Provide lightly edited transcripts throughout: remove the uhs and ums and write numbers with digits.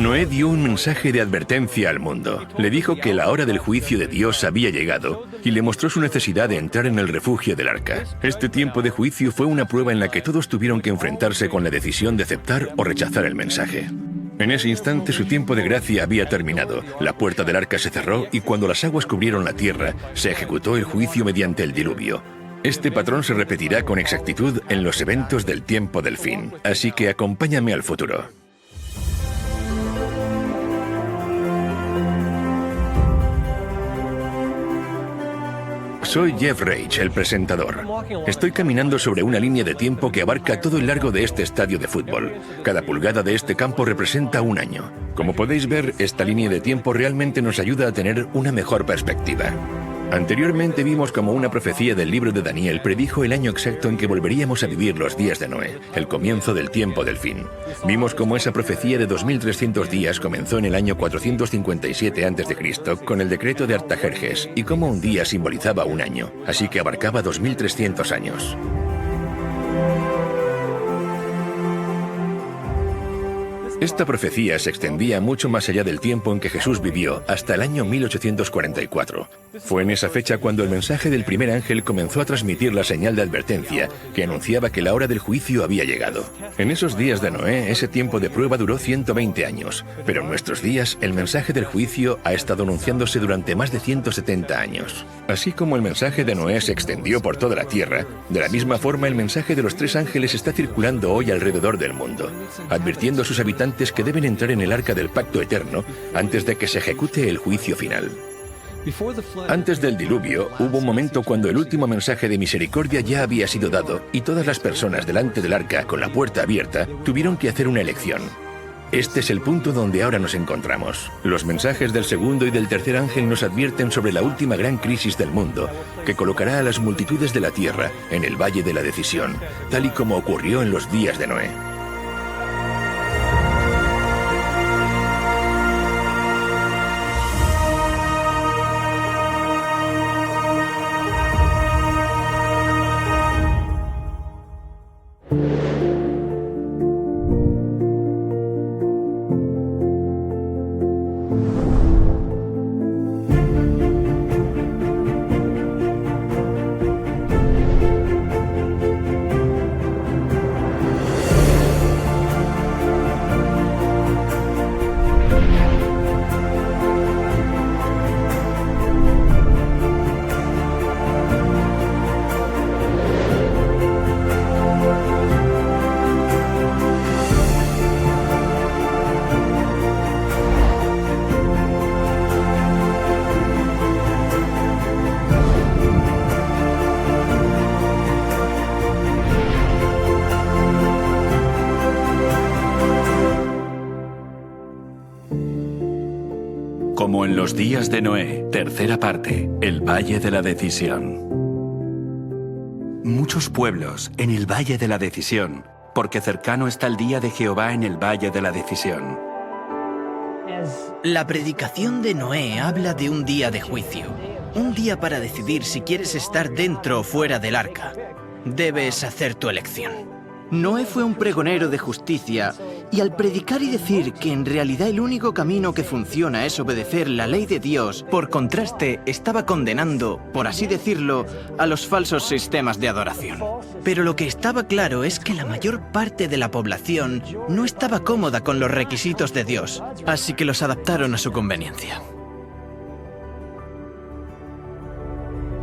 Noé dio un mensaje de advertencia al mundo. Le dijo que la hora del juicio de Dios había llegado y le mostró su necesidad de entrar en el refugio del arca. Este tiempo de juicio fue una prueba en la que todos tuvieron que enfrentarse con la decisión de aceptar o rechazar el mensaje. En ese instante su tiempo de gracia había terminado, la puerta del arca se cerró y cuando las aguas cubrieron la tierra, se ejecutó el juicio mediante el diluvio. Este patrón se repetirá con exactitud en los eventos del tiempo del fin. Así que acompáñame al futuro. Soy Jeff Rage, el presentador. Estoy caminando sobre una línea de tiempo que abarca todo el largo de este estadio de fútbol. Cada pulgada de este campo representa un año. Como podéis ver, esta línea de tiempo realmente nos ayuda a tener una mejor perspectiva. Anteriormente vimos cómo una profecía del libro de Daniel predijo el año exacto en que volveríamos a vivir los días de Noé, el comienzo del tiempo del fin. Vimos cómo esa profecía de 2300 días comenzó en el año 457 a.C. con el decreto de Artajerjes y cómo un día simbolizaba un año, así que abarcaba 2300 años. Esta profecía se extendía mucho más allá del tiempo en que Jesús vivió, hasta el año 1844. Fue en esa fecha cuando el mensaje del primer ángel comenzó a transmitir la señal de advertencia que anunciaba que la hora del juicio había llegado. En esos días de Noé, ese tiempo de prueba duró 120 años, pero en nuestros días el mensaje del juicio ha estado anunciándose durante más de 170 años. Así como el mensaje de Noé se extendió por toda la tierra, de la misma forma el mensaje de los tres ángeles está circulando hoy alrededor del mundo, advirtiendo a sus habitantes que deben entrar en el arca del pacto eterno antes de que se ejecute el juicio final. Antes del diluvio, hubo un momento cuando el último mensaje de misericordia ya había sido dado y todas las personas delante del arca, con la puerta abierta, tuvieron que hacer una elección. Este es el punto donde ahora nos encontramos. Los mensajes del segundo y del tercer ángel nos advierten sobre la última gran crisis del mundo, que colocará a las multitudes de la tierra en el valle de la decisión, tal y como ocurrió en los días de Noé. Como en los días de Noé, tercera parte, el Valle de la Decisión. Muchos pueblos en el Valle de la Decisión, porque cercano está el día de Jehová en el Valle de la Decisión. La predicación de Noé habla de un día de juicio, un día para decidir si quieres estar dentro o fuera del arca. Debes hacer tu elección. Noé fue un pregonero de justicia y al predicar y decir que en realidad el único camino que funciona es obedecer la ley de Dios, por contraste estaba condenando, por así decirlo, a los falsos sistemas de adoración. Pero lo que estaba claro es que la mayor parte de la población no estaba cómoda con los requisitos de Dios, así que los adaptaron a su conveniencia.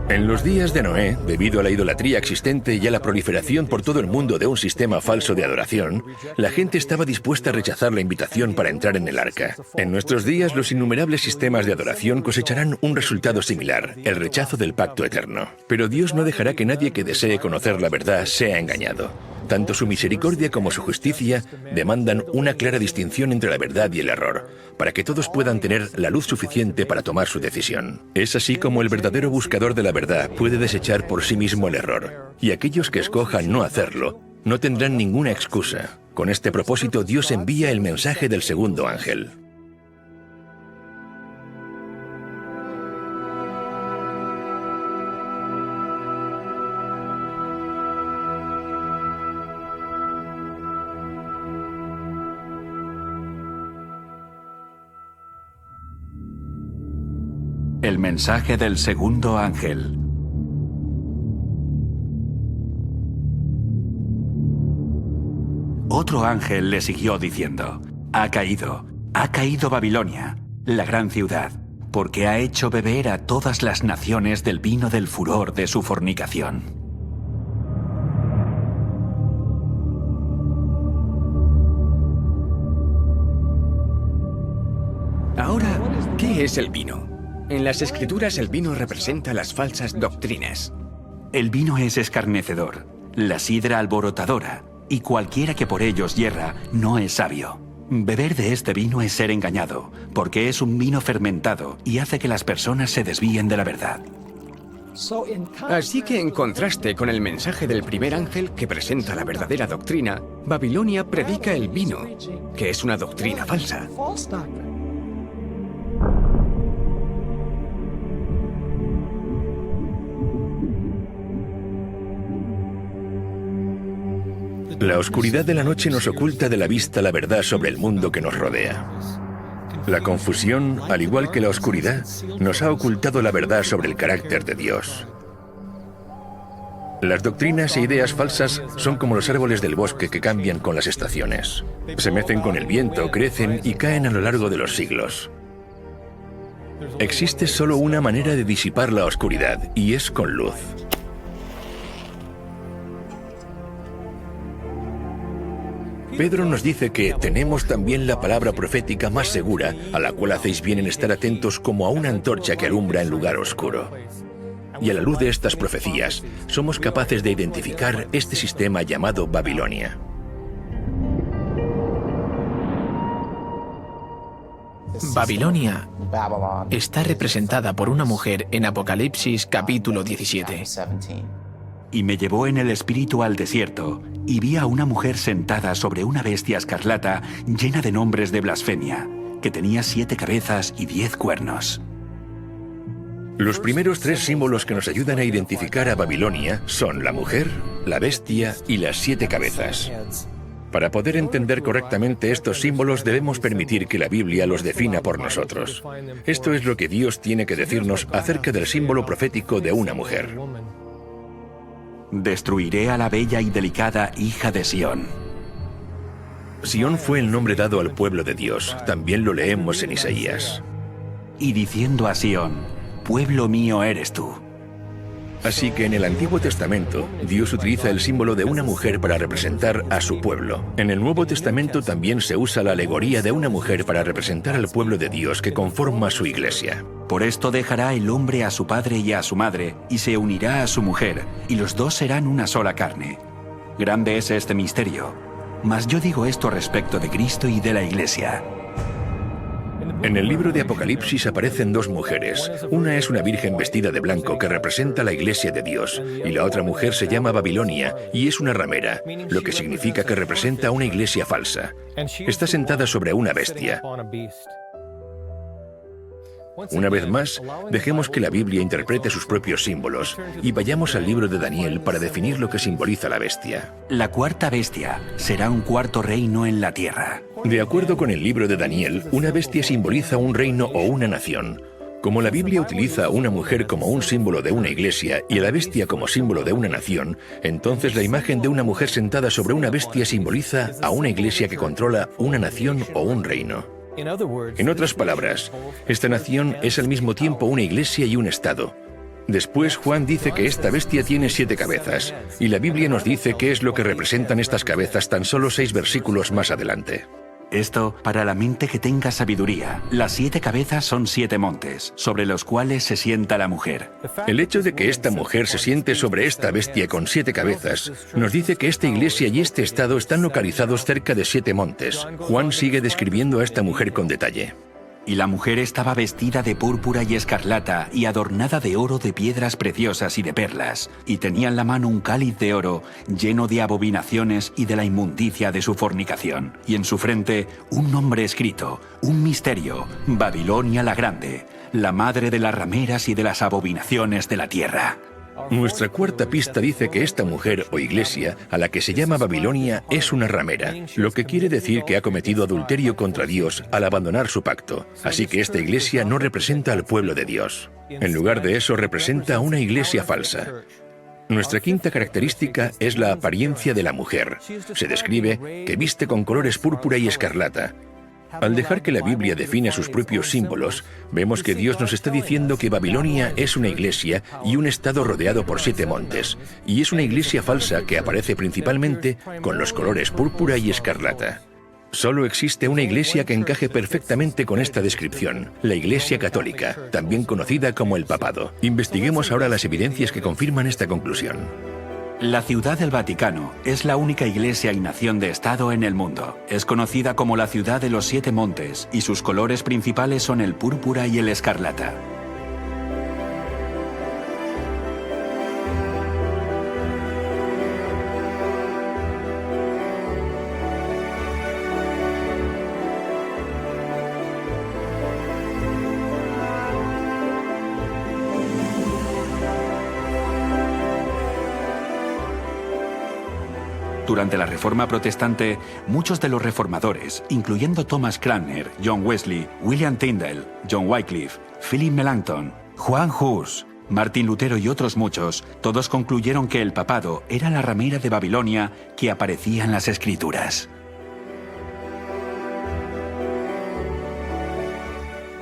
En los días de Noé, debido a la idolatría existente y a la proliferación por todo el mundo de un sistema falso de adoración, la gente estaba dispuesta a rechazar la invitación para entrar en el arca. En nuestros días, los innumerables sistemas de adoración cosecharán un resultado similar, el rechazo del pacto eterno. Pero Dios no dejará que nadie que desee conocer la verdad sea engañado. Tanto su misericordia como su justicia demandan una clara distinción entre la verdad y el error, para que todos puedan tener la luz suficiente para tomar su decisión. Es así como el verdadero buscador de la verdad puede desechar por sí mismo el error, y aquellos que escojan no hacerlo no tendrán ninguna excusa. Con este propósito, Dios envía el mensaje del segundo ángel. El mensaje del segundo ángel. Otro ángel le siguió diciendo: ha caído Babilonia, la gran ciudad, porque ha hecho beber a todas las naciones del vino del furor de su fornicación. Ahora, ¿qué es el vino? En las Escrituras el vino representa las falsas doctrinas. El vino es escarnecedor, la sidra alborotadora, y cualquiera que por ellos yerra no es sabio. Beber de este vino es ser engañado, porque es un vino fermentado y hace que las personas se desvíen de la verdad. Así que en contraste con el mensaje del primer ángel que presenta la verdadera doctrina, Babilonia predica el vino, que es una doctrina falsa. La oscuridad de la noche nos oculta de la vista la verdad sobre el mundo que nos rodea. La confusión, al igual que la oscuridad, nos ha ocultado la verdad sobre el carácter de Dios. Las doctrinas e ideas falsas son como los árboles del bosque que cambian con las estaciones. Se mecen con el viento, crecen y caen a lo largo de los siglos. Existe solo una manera de disipar la oscuridad, y es con luz. Pedro nos dice que tenemos también la palabra profética más segura, a la cual hacéis bien en estar atentos como a una antorcha que alumbra en lugar oscuro. Y a la luz de estas profecías, somos capaces de identificar este sistema llamado Babilonia. Babilonia está representada por una mujer en Apocalipsis capítulo 17. Y me llevó en el espíritu al desierto, y vi a una mujer sentada sobre una bestia escarlata llena de nombres de blasfemia, que tenía 7 cabezas y 10 cuernos. Los primeros 3 símbolos que nos ayudan a identificar a Babilonia son la mujer, la bestia y las 7 cabezas. Para poder entender correctamente estos símbolos debemos permitir que la Biblia los defina por nosotros. Esto es lo que Dios tiene que decirnos acerca del símbolo profético de una mujer. Destruiré a la bella y delicada hija de Sión. Sión fue el nombre dado al pueblo de Dios. También lo leemos en Isaías. Y diciendo a Sión: pueblo mío eres tú. Así que en el Antiguo Testamento, Dios utiliza el símbolo de una mujer para representar a su pueblo. En el Nuevo Testamento también se usa la alegoría de una mujer para representar al pueblo de Dios que conforma su iglesia. Por esto dejará el hombre a su padre y a su madre, y se unirá a su mujer, y los dos serán una sola carne. Grande es este misterio, mas yo digo esto respecto de Cristo y de la iglesia. En el libro de Apocalipsis aparecen 2 mujeres. Una es una virgen vestida de blanco que representa la iglesia de Dios, y la otra mujer se llama Babilonia y es una ramera, lo que significa que representa una iglesia falsa. Está sentada sobre una bestia. Una vez más, dejemos que la Biblia interprete sus propios símbolos y vayamos al libro de Daniel para definir lo que simboliza la bestia. La cuarta bestia será un cuarto reino en la tierra. De acuerdo con el libro de Daniel, una bestia simboliza un reino o una nación. Como la Biblia utiliza a una mujer como un símbolo de una iglesia y a la bestia como símbolo de una nación, entonces la imagen de una mujer sentada sobre una bestia simboliza a una iglesia que controla una nación o un reino. En otras palabras, esta nación es al mismo tiempo una iglesia y un estado. Después Juan dice que esta bestia tiene 7 cabezas, y la Biblia nos dice qué es lo que representan estas cabezas tan solo 6 versículos más adelante. Esto para la mente que tenga sabiduría. Las 7 cabezas son 7 montes, sobre los cuales se sienta la mujer. El hecho de que esta mujer se siente sobre esta bestia con 7 cabezas nos dice que esta iglesia y este estado están localizados cerca de 7 montes. Juan sigue describiendo a esta mujer con detalle. Y la mujer estaba vestida de púrpura y escarlata y adornada de oro, de piedras preciosas y de perlas, y tenía en la mano un cáliz de oro lleno de abominaciones y de la inmundicia de su fornicación, y en su frente un nombre escrito, un misterio: Babilonia la Grande, la madre de las rameras y de las abominaciones de la tierra. Nuestra cuarta pista dice que esta mujer o iglesia, a la que se llama Babilonia, es una ramera, lo que quiere decir que ha cometido adulterio contra Dios al abandonar su pacto. Así que esta iglesia no representa al pueblo de Dios. En lugar de eso, representa a una iglesia falsa. Nuestra quinta característica es la apariencia de la mujer. Se describe que viste con colores púrpura y escarlata. Al dejar que la Biblia define sus propios símbolos, vemos que Dios nos está diciendo que Babilonia es una iglesia y un estado rodeado por 7 montes, y es una iglesia falsa que aparece principalmente con los colores púrpura y escarlata. Solo existe una iglesia que encaje perfectamente con esta descripción, la Iglesia Católica, también conocida como el Papado. Investiguemos ahora las evidencias que confirman esta conclusión. La Ciudad del Vaticano es la única iglesia y nación de Estado en el mundo. Es conocida como la Ciudad de los 7 Montes y sus colores principales son el púrpura y el escarlata. Durante la Reforma Protestante, muchos de los reformadores, incluyendo Thomas Cranmer, John Wesley, William Tyndale, John Wycliffe, Philip Melanchthon, Juan Hus, Martín Lutero y otros muchos, todos concluyeron que el papado era la ramera de Babilonia que aparecía en las Escrituras.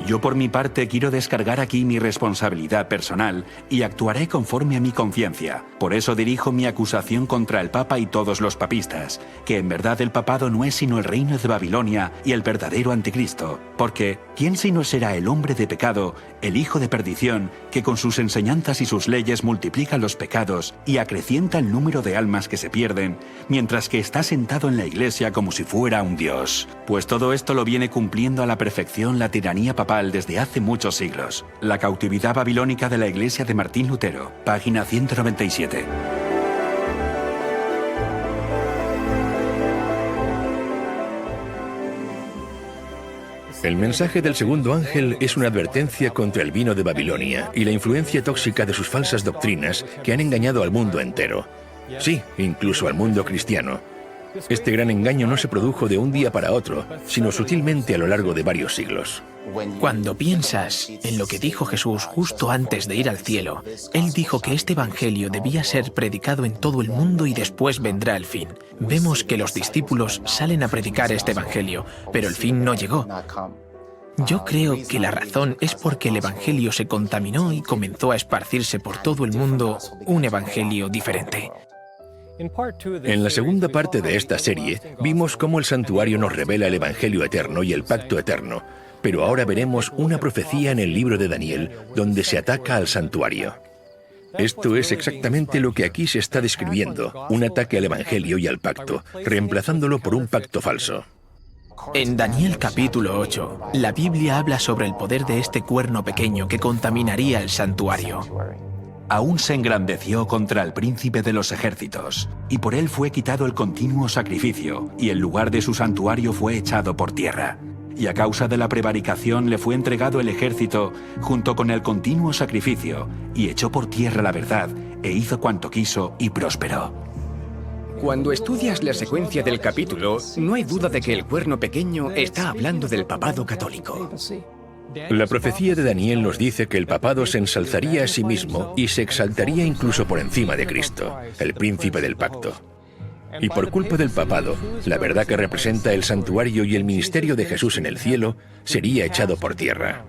Yo por mi parte quiero descargar aquí mi responsabilidad personal y actuaré conforme a mi conciencia. Por eso dirijo mi acusación contra el Papa y todos los papistas, que en verdad el papado no es sino el reino de Babilonia y el verdadero anticristo. Porque, ¿quién sino será el hombre de pecado, el hijo de perdición, que con sus enseñanzas y sus leyes multiplica los pecados y acrecienta el número de almas que se pierden, mientras que está sentado en la iglesia como si fuera un dios? Pues todo esto lo viene cumpliendo a la perfección la tiranía papal desde hace muchos siglos. La cautividad babilónica de la iglesia de Martín Lutero, página 197. El mensaje del segundo ángel es una advertencia contra el vino de Babilonia y la influencia tóxica de sus falsas doctrinas que han engañado al mundo entero. Sí, incluso al mundo cristiano. Este gran engaño no se produjo de un día para otro, sino sutilmente a lo largo de varios siglos. Cuando piensas en lo que dijo Jesús justo antes de ir al cielo, Él dijo que este evangelio debía ser predicado en todo el mundo y después vendrá el fin. Vemos que los discípulos salen a predicar este evangelio, pero el fin no llegó. Yo creo que la razón es porque el evangelio se contaminó y comenzó a esparcirse por todo el mundo un evangelio diferente. En la segunda parte de esta serie, vimos cómo el santuario nos revela el Evangelio eterno y el pacto eterno, pero ahora veremos una profecía en el libro de Daniel donde se ataca al santuario. Esto es exactamente lo que aquí se está describiendo, un ataque al Evangelio y al pacto, reemplazándolo por un pacto falso. En Daniel capítulo 8, la Biblia habla sobre el poder de este cuerno pequeño que contaminaría el santuario. Aún se engrandeció contra el príncipe de los ejércitos, y por él fue quitado el continuo sacrificio, y el lugar de su santuario fue echado por tierra. Y a causa de la prevaricación le fue entregado el ejército junto con el continuo sacrificio, y echó por tierra la verdad, e hizo cuanto quiso y prosperó. Cuando estudias la secuencia del capítulo, no hay duda de que el cuerno pequeño está hablando del papado católico. La profecía de Daniel nos dice que el papado se ensalzaría a sí mismo y se exaltaría incluso por encima de Cristo, el príncipe del pacto. Y por culpa del papado, la verdad que representa el santuario y el ministerio de Jesús en el cielo sería echado por tierra.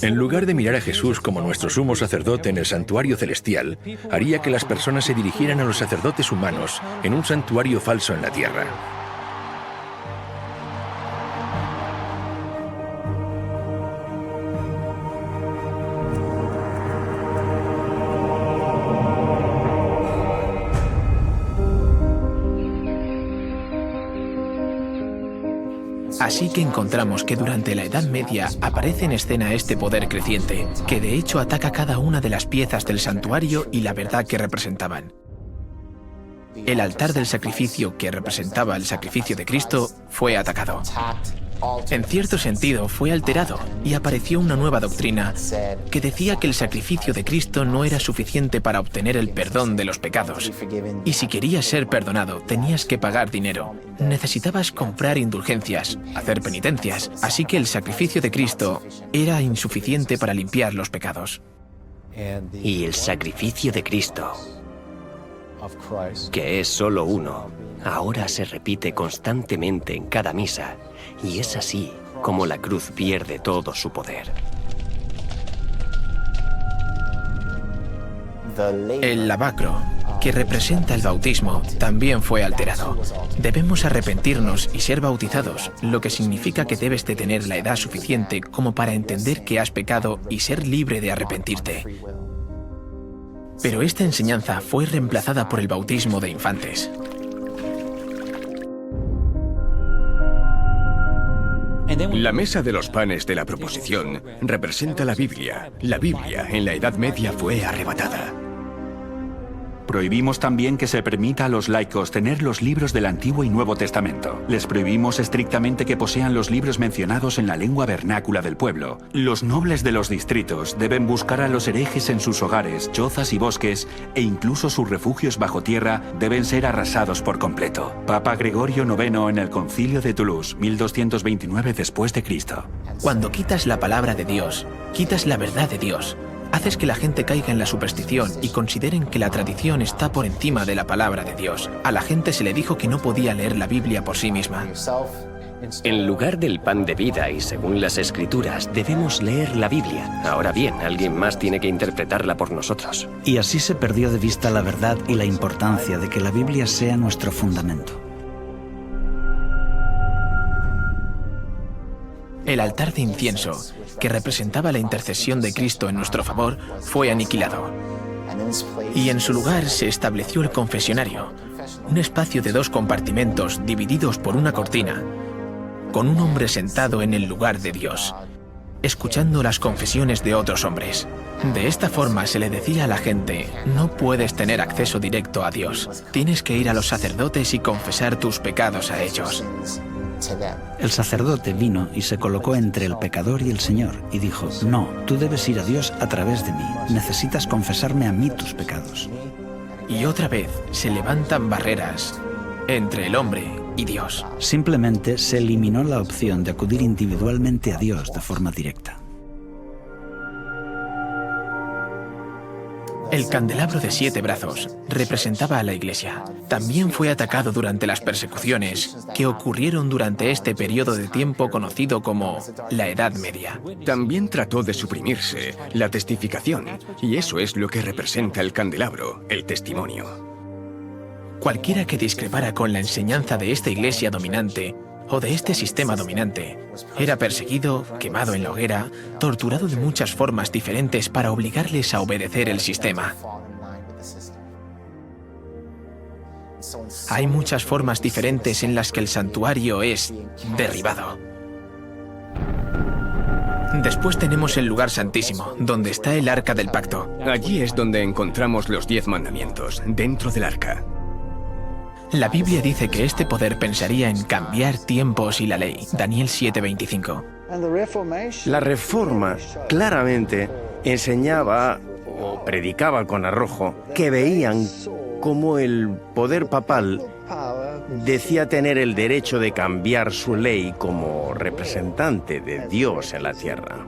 En lugar de mirar a Jesús como nuestro sumo sacerdote en el santuario celestial, haría que las personas se dirigieran a los sacerdotes humanos en un santuario falso en la tierra. Así que encontramos que durante la Edad Media aparece en escena este poder creciente, que de hecho ataca cada una de las piezas del santuario y la verdad que representaban. El altar del sacrificio, que representaba el sacrificio de Cristo, fue atacado. En cierto sentido, fue alterado y apareció una nueva doctrina que decía que el sacrificio de Cristo no era suficiente para obtener el perdón de los pecados. Y si querías ser perdonado, tenías que pagar dinero. Necesitabas comprar indulgencias, hacer penitencias, así que el sacrificio de Cristo era insuficiente para limpiar los pecados. Y el sacrificio de Cristo, que es solo uno, ahora se repite constantemente en cada misa, y es así como la cruz pierde todo su poder. El lavacro, que representa el bautismo, también fue alterado. Debemos arrepentirnos y ser bautizados, lo que significa que debes de tener la edad suficiente como para entender que has pecado y ser libre de arrepentirte. Pero esta enseñanza fue reemplazada por el bautismo de infantes. La mesa de los panes de la proposición representa la Biblia. La Biblia en la Edad Media fue arrebatada. Prohibimos también que se permita a los laicos tener los libros del Antiguo y Nuevo Testamento. Les prohibimos estrictamente que posean los libros mencionados en la lengua vernácula del pueblo. Los nobles de los distritos deben buscar a los herejes en sus hogares, chozas y bosques, e incluso sus refugios bajo tierra deben ser arrasados por completo. Papa Gregorio IX en el Concilio de Toulouse, 1229 después de Cristo. Cuando quitas la palabra de Dios, quitas la verdad de Dios. Haces que la gente caiga en la superstición y consideren que la tradición está por encima de la palabra de Dios. A la gente se le dijo que no podía leer la Biblia por sí misma. En lugar del pan de vida y según las Escrituras, debemos leer la Biblia. Ahora bien, alguien más tiene que interpretarla por nosotros. Y así se perdió de vista la verdad y la importancia de que la Biblia sea nuestro fundamento. El altar de incienso, que representaba la intercesión de Cristo en nuestro favor, fue aniquilado. Y en su lugar se estableció el confesionario, un espacio de 2 compartimentos divididos por una cortina, con un hombre sentado en el lugar de Dios, escuchando las confesiones de otros hombres. De esta forma se le decía a la gente: no puedes tener acceso directo a Dios, tienes que ir a los sacerdotes y confesar tus pecados a ellos. El sacerdote vino y se colocó entre el pecador y el Señor y dijo: no, tú debes ir a Dios a través de mí, necesitas confesarme a mí tus pecados. Y otra vez se levantan barreras entre el hombre y Dios. Simplemente se eliminó la opción de acudir individualmente a Dios de forma directa. El candelabro de 7 brazos representaba a la Iglesia. También fue atacado durante las persecuciones que ocurrieron durante este periodo de tiempo conocido como la Edad Media. También trató de suprimirse la testificación, y eso es lo que representa el candelabro, el testimonio. Cualquiera que discrepara con la enseñanza de esta Iglesia dominante o de este sistema dominante era perseguido, quemado en la hoguera, torturado de muchas formas diferentes para obligarles a obedecer el sistema. Hay muchas formas diferentes en las que el santuario es derribado. Después tenemos el lugar santísimo, donde está el Arca del Pacto. Allí es donde encontramos los 10 mandamientos, dentro del arca. La Biblia dice que este poder pensaría en cambiar tiempos y la ley. Daniel 7:25. La Reforma claramente enseñaba o predicaba con arrojo que veían cómo el poder papal decía tener el derecho de cambiar su ley como representante de Dios en la tierra.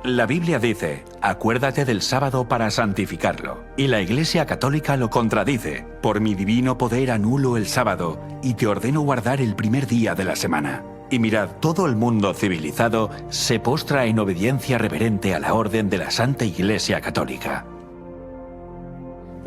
La Biblia dice: acuérdate del sábado para santificarlo. Y la Iglesia Católica lo contradice: por mi divino poder anulo el sábado y te ordeno guardar el primer día de la semana. Y mirad, todo el mundo civilizado se postra en obediencia reverente a la orden de la Santa Iglesia Católica.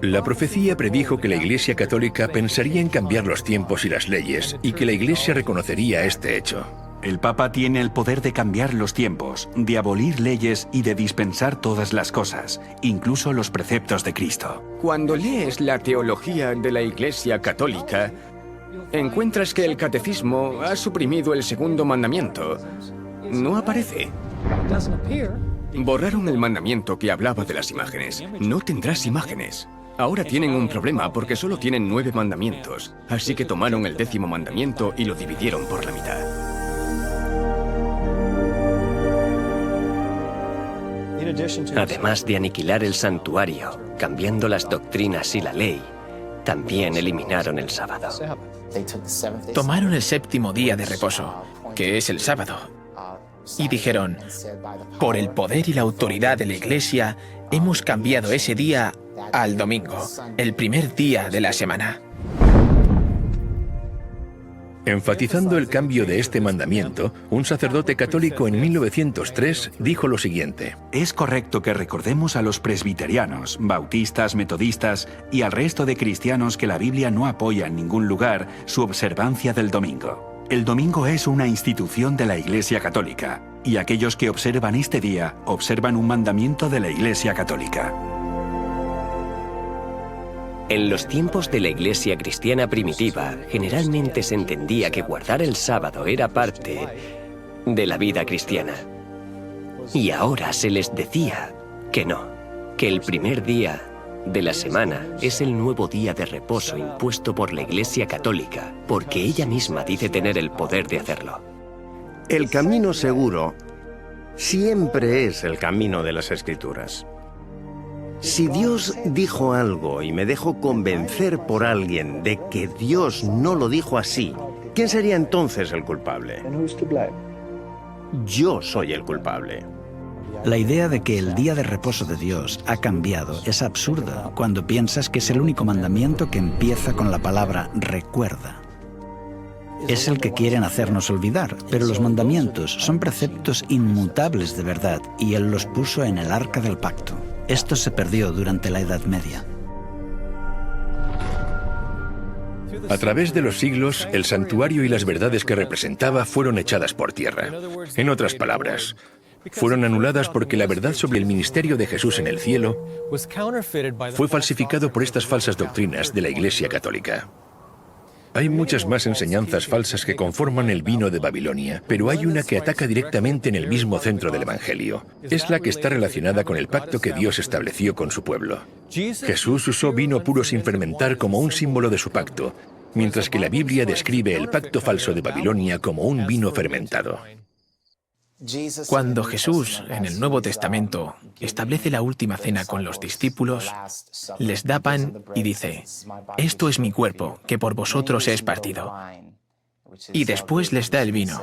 La profecía predijo que la Iglesia Católica pensaría en cambiar los tiempos y las leyes, y que la Iglesia reconocería este hecho. El Papa tiene el poder de cambiar los tiempos, de abolir leyes y de dispensar todas las cosas, incluso los preceptos de Cristo. Cuando lees la teología de la Iglesia Católica, encuentras que el catecismo ha suprimido el 2.º mandamiento. No aparece. Borraron el mandamiento que hablaba de las imágenes. No tendrás imágenes. Ahora tienen un problema porque solo tienen 9 mandamientos, así que tomaron el 10º mandamiento y lo dividieron por la mitad. Además de aniquilar el santuario, cambiando las doctrinas y la ley, también eliminaron el sábado. Tomaron el 7º día de reposo, que es el sábado, y dijeron, por el poder y la autoridad de la Iglesia, hemos cambiado ese día al domingo, el primer día de la semana. Enfatizando el cambio de este mandamiento, un sacerdote católico en 1903 dijo lo siguiente: Es correcto que recordemos a los presbiterianos, bautistas, metodistas y al resto de cristianos que la Biblia no apoya en ningún lugar su observancia del domingo. El domingo es una institución de la Iglesia Católica, y aquellos que observan este día observan un mandamiento de la Iglesia Católica. En los tiempos de la Iglesia cristiana primitiva, generalmente se entendía que guardar el sábado era parte de la vida cristiana. Y ahora se les decía que no, que el primer día de la semana es el nuevo día de reposo impuesto por la Iglesia Católica, porque ella misma dice tener el poder de hacerlo. El camino seguro siempre es el camino de las Escrituras. Si Dios dijo algo y me dejo convencer por alguien de que Dios no lo dijo así, ¿quién sería entonces el culpable? Yo soy el culpable. La idea de que el día de reposo de Dios ha cambiado es absurda cuando piensas que es el único mandamiento que empieza con la palabra recuerda. Es el que quieren hacernos olvidar, pero los mandamientos son preceptos inmutables de verdad y Él los puso en el arca del pacto. Esto se perdió durante la Edad Media. A través de los siglos, el santuario y las verdades que representaba fueron echadas por tierra. En otras palabras, fueron anuladas porque la verdad sobre el ministerio de Jesús en el cielo fue falsificado por estas falsas doctrinas de la Iglesia Católica. Hay muchas más enseñanzas falsas que conforman el vino de Babilonia, pero hay una que ataca directamente en el mismo centro del Evangelio. Es la que está relacionada con el pacto que Dios estableció con su pueblo. Jesús usó vino puro sin fermentar como un símbolo de su pacto, mientras que la Biblia describe el pacto falso de Babilonia como un vino fermentado. Cuando Jesús, en el Nuevo Testamento, establece la última cena con los discípulos, les da pan y dice, «Esto es mi cuerpo, que por vosotros es partido». Y después les da el vino,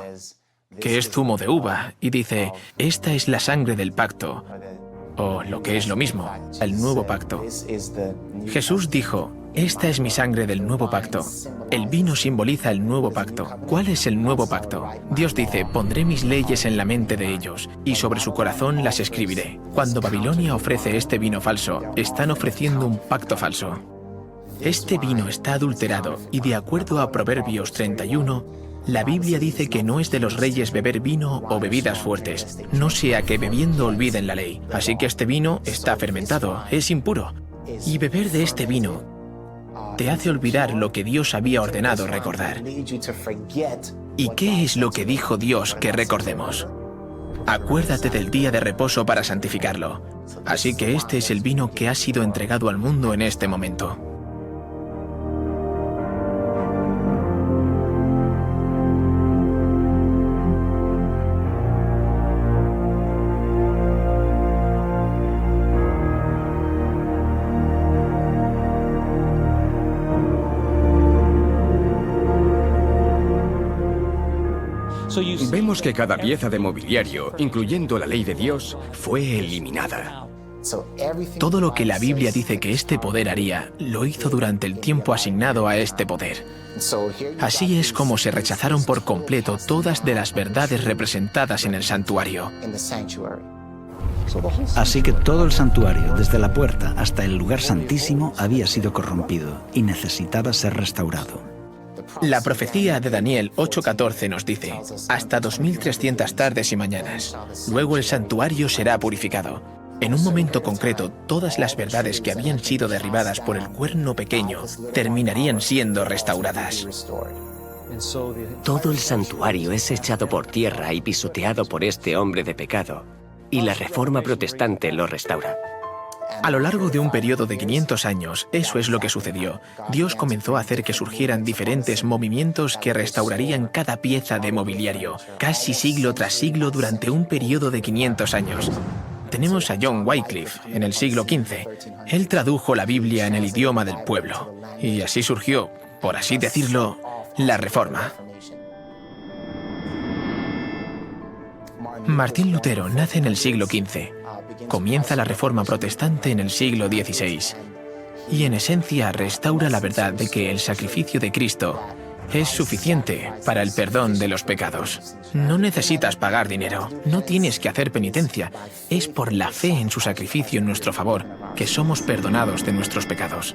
que es zumo de uva, y dice, «Esta es la sangre del pacto», o lo que es lo mismo, el nuevo pacto. Jesús dijo, «Esta es mi sangre del nuevo pacto». El vino simboliza el nuevo pacto. ¿Cuál es el nuevo pacto? Dios dice, «Pondré mis leyes en la mente de ellos, y sobre su corazón las escribiré». Cuando Babilonia ofrece este vino falso, están ofreciendo un pacto falso. Este vino está adulterado, y de acuerdo a Proverbios 31, la Biblia dice que no es de los reyes beber vino o bebidas fuertes, no sea que bebiendo olviden la ley. Así que este vino está fermentado, es impuro. Y beber de este vino te hace olvidar lo que Dios había ordenado recordar. ¿Y qué es lo que dijo Dios que recordemos? Acuérdate del día de reposo para santificarlo. Así que este es el vino que ha sido entregado al mundo en este momento. Vemos que cada pieza de mobiliario, incluyendo la ley de Dios, fue eliminada. Todo lo que la Biblia dice que este poder haría, lo hizo durante el tiempo asignado a este poder. Así es como se rechazaron por completo todas de las verdades representadas en el santuario. Así que todo el santuario, desde la puerta hasta el lugar santísimo, había sido corrompido y necesitaba ser restaurado. La profecía de Daniel 8:14 nos dice, hasta 2300 tardes y mañanas. Luego el santuario será purificado. En un momento concreto, todas las verdades que habían sido derribadas por el cuerno pequeño terminarían siendo restauradas. Todo el santuario es echado por tierra y pisoteado por este hombre de pecado, y la Reforma protestante lo restaura. A lo largo de un periodo de 500 años, eso es lo que sucedió. Dios comenzó a hacer que surgieran diferentes movimientos que restaurarían cada pieza de mobiliario, casi siglo tras siglo durante un periodo de 500 años. Tenemos a John Wycliffe en el siglo XV. Él tradujo la Biblia en el idioma del pueblo. Y así surgió, por así decirlo, la Reforma. Martín Lutero nace en el siglo XV. Comienza la Reforma protestante en el siglo XVI. Y en esencia restaura la verdad de que el sacrificio de Cristo es suficiente para el perdón de los pecados. No necesitas pagar dinero, no tienes que hacer penitencia. Es por la fe en su sacrificio en nuestro favor que somos perdonados de nuestros pecados.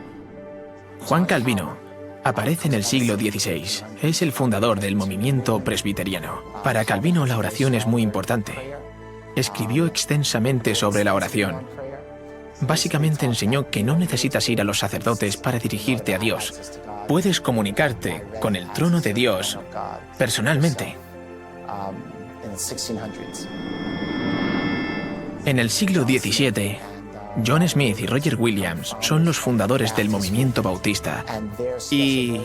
Juan Calvino aparece en el siglo XVI. Es el fundador del movimiento presbiteriano. Para Calvino la oración es muy importante. Escribió extensamente sobre la oración. Básicamente enseñó que no necesitas ir a los sacerdotes para dirigirte a Dios. Puedes comunicarte con el trono de Dios personalmente. En el siglo XVII, John Smith y Roger Williams son los fundadores del movimiento bautista. Y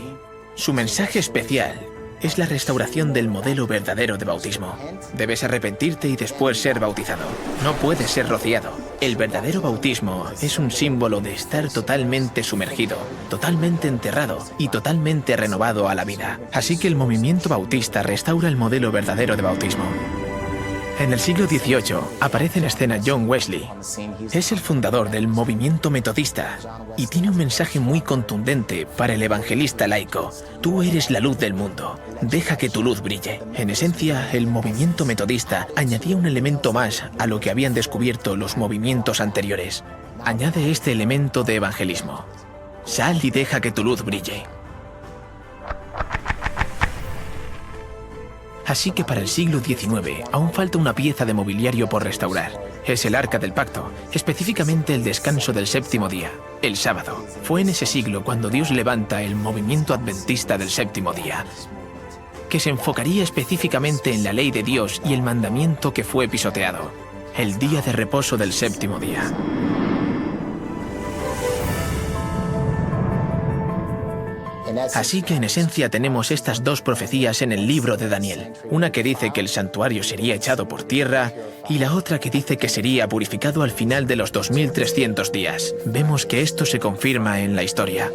su mensaje especial es la restauración del modelo verdadero de bautismo. Debes arrepentirte y después ser bautizado. No puedes ser rociado. El verdadero bautismo es un símbolo de estar totalmente sumergido, totalmente enterrado y totalmente renovado a la vida. Así que el movimiento bautista restaura el modelo verdadero de bautismo. En el siglo XVIII aparece en escena John Wesley. Es el fundador del movimiento metodista y tiene un mensaje muy contundente para el evangelista laico. Tú eres la luz del mundo. Deja que tu luz brille. En esencia, el movimiento metodista añadía un elemento más a lo que habían descubierto los movimientos anteriores. Añade este elemento de evangelismo. Sal y deja que tu luz brille. Así que para el siglo XIX aún falta una pieza de mobiliario por restaurar. Es el Arca del Pacto, específicamente el descanso del séptimo día, el sábado. Fue en ese siglo cuando Dios levanta el movimiento adventista del séptimo día, que se enfocaría específicamente en la ley de Dios y el mandamiento que fue pisoteado, el día de reposo del séptimo día. Así que en esencia tenemos estas dos profecías en el libro de Daniel. Una que dice que el santuario sería echado por tierra y la otra que dice que sería purificado al final de los 2300 días. Vemos que esto se confirma en la historia.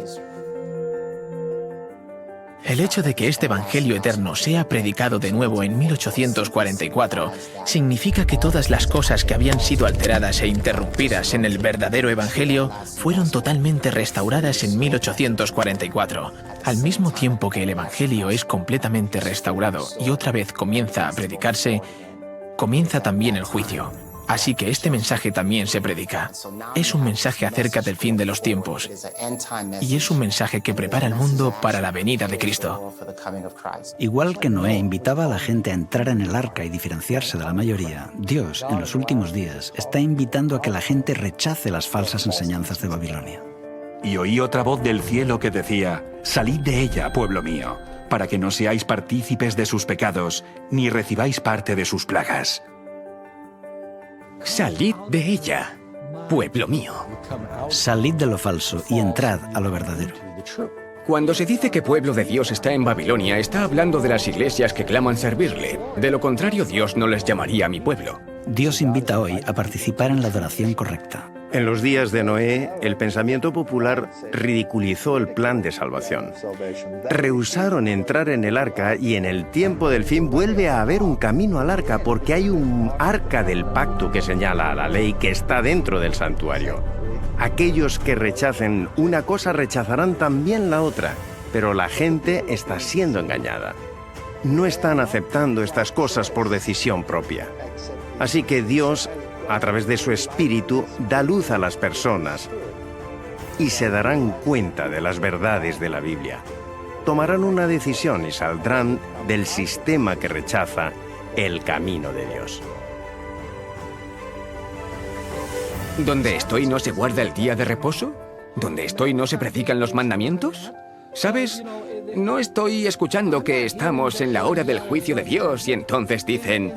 El hecho de que este Evangelio eterno sea predicado de nuevo en 1844 significa que todas las cosas que habían sido alteradas e interrumpidas en el verdadero Evangelio fueron totalmente restauradas en 1844. Al mismo tiempo que el Evangelio es completamente restaurado y otra vez comienza a predicarse, comienza también el juicio. Así que este mensaje también se predica. Es un mensaje acerca del fin de los tiempos. Y es un mensaje que prepara al mundo para la venida de Cristo. Igual que Noé invitaba a la gente a entrar en el arca y diferenciarse de la mayoría, Dios, en los últimos días, está invitando a que la gente rechace las falsas enseñanzas de Babilonia. Y oí otra voz del cielo que decía: «Salid de ella, pueblo mío, para que no seáis partícipes de sus pecados, ni recibáis parte de sus plagas». Salid de ella, pueblo mío. Salid de lo falso y entrad a lo verdadero. Cuando se dice que pueblo de Dios está en Babilonia, está hablando de las iglesias que claman servirle. De lo contrario, Dios no les llamaría mi pueblo. Dios invita hoy a participar en la adoración correcta. En los días de Noé, el pensamiento popular ridiculizó el plan de salvación. Rehusaron entrar en el arca y en el tiempo del fin vuelve a haber un camino al arca porque hay un arca del pacto que señala a la ley que está dentro del santuario. Aquellos que rechacen una cosa rechazarán también la otra, pero la gente está siendo engañada. No están aceptando estas cosas por decisión propia. Así que Dios, a través de su espíritu, da luz a las personas y se darán cuenta de las verdades de la Biblia. Tomarán una decisión y saldrán del sistema que rechaza el camino de Dios. ¿Donde estoy no se guarda el día de reposo? ¿Donde estoy no se predican los mandamientos? ¿Sabes? No estoy escuchando que estamos en la hora del juicio de Dios y entonces dicen: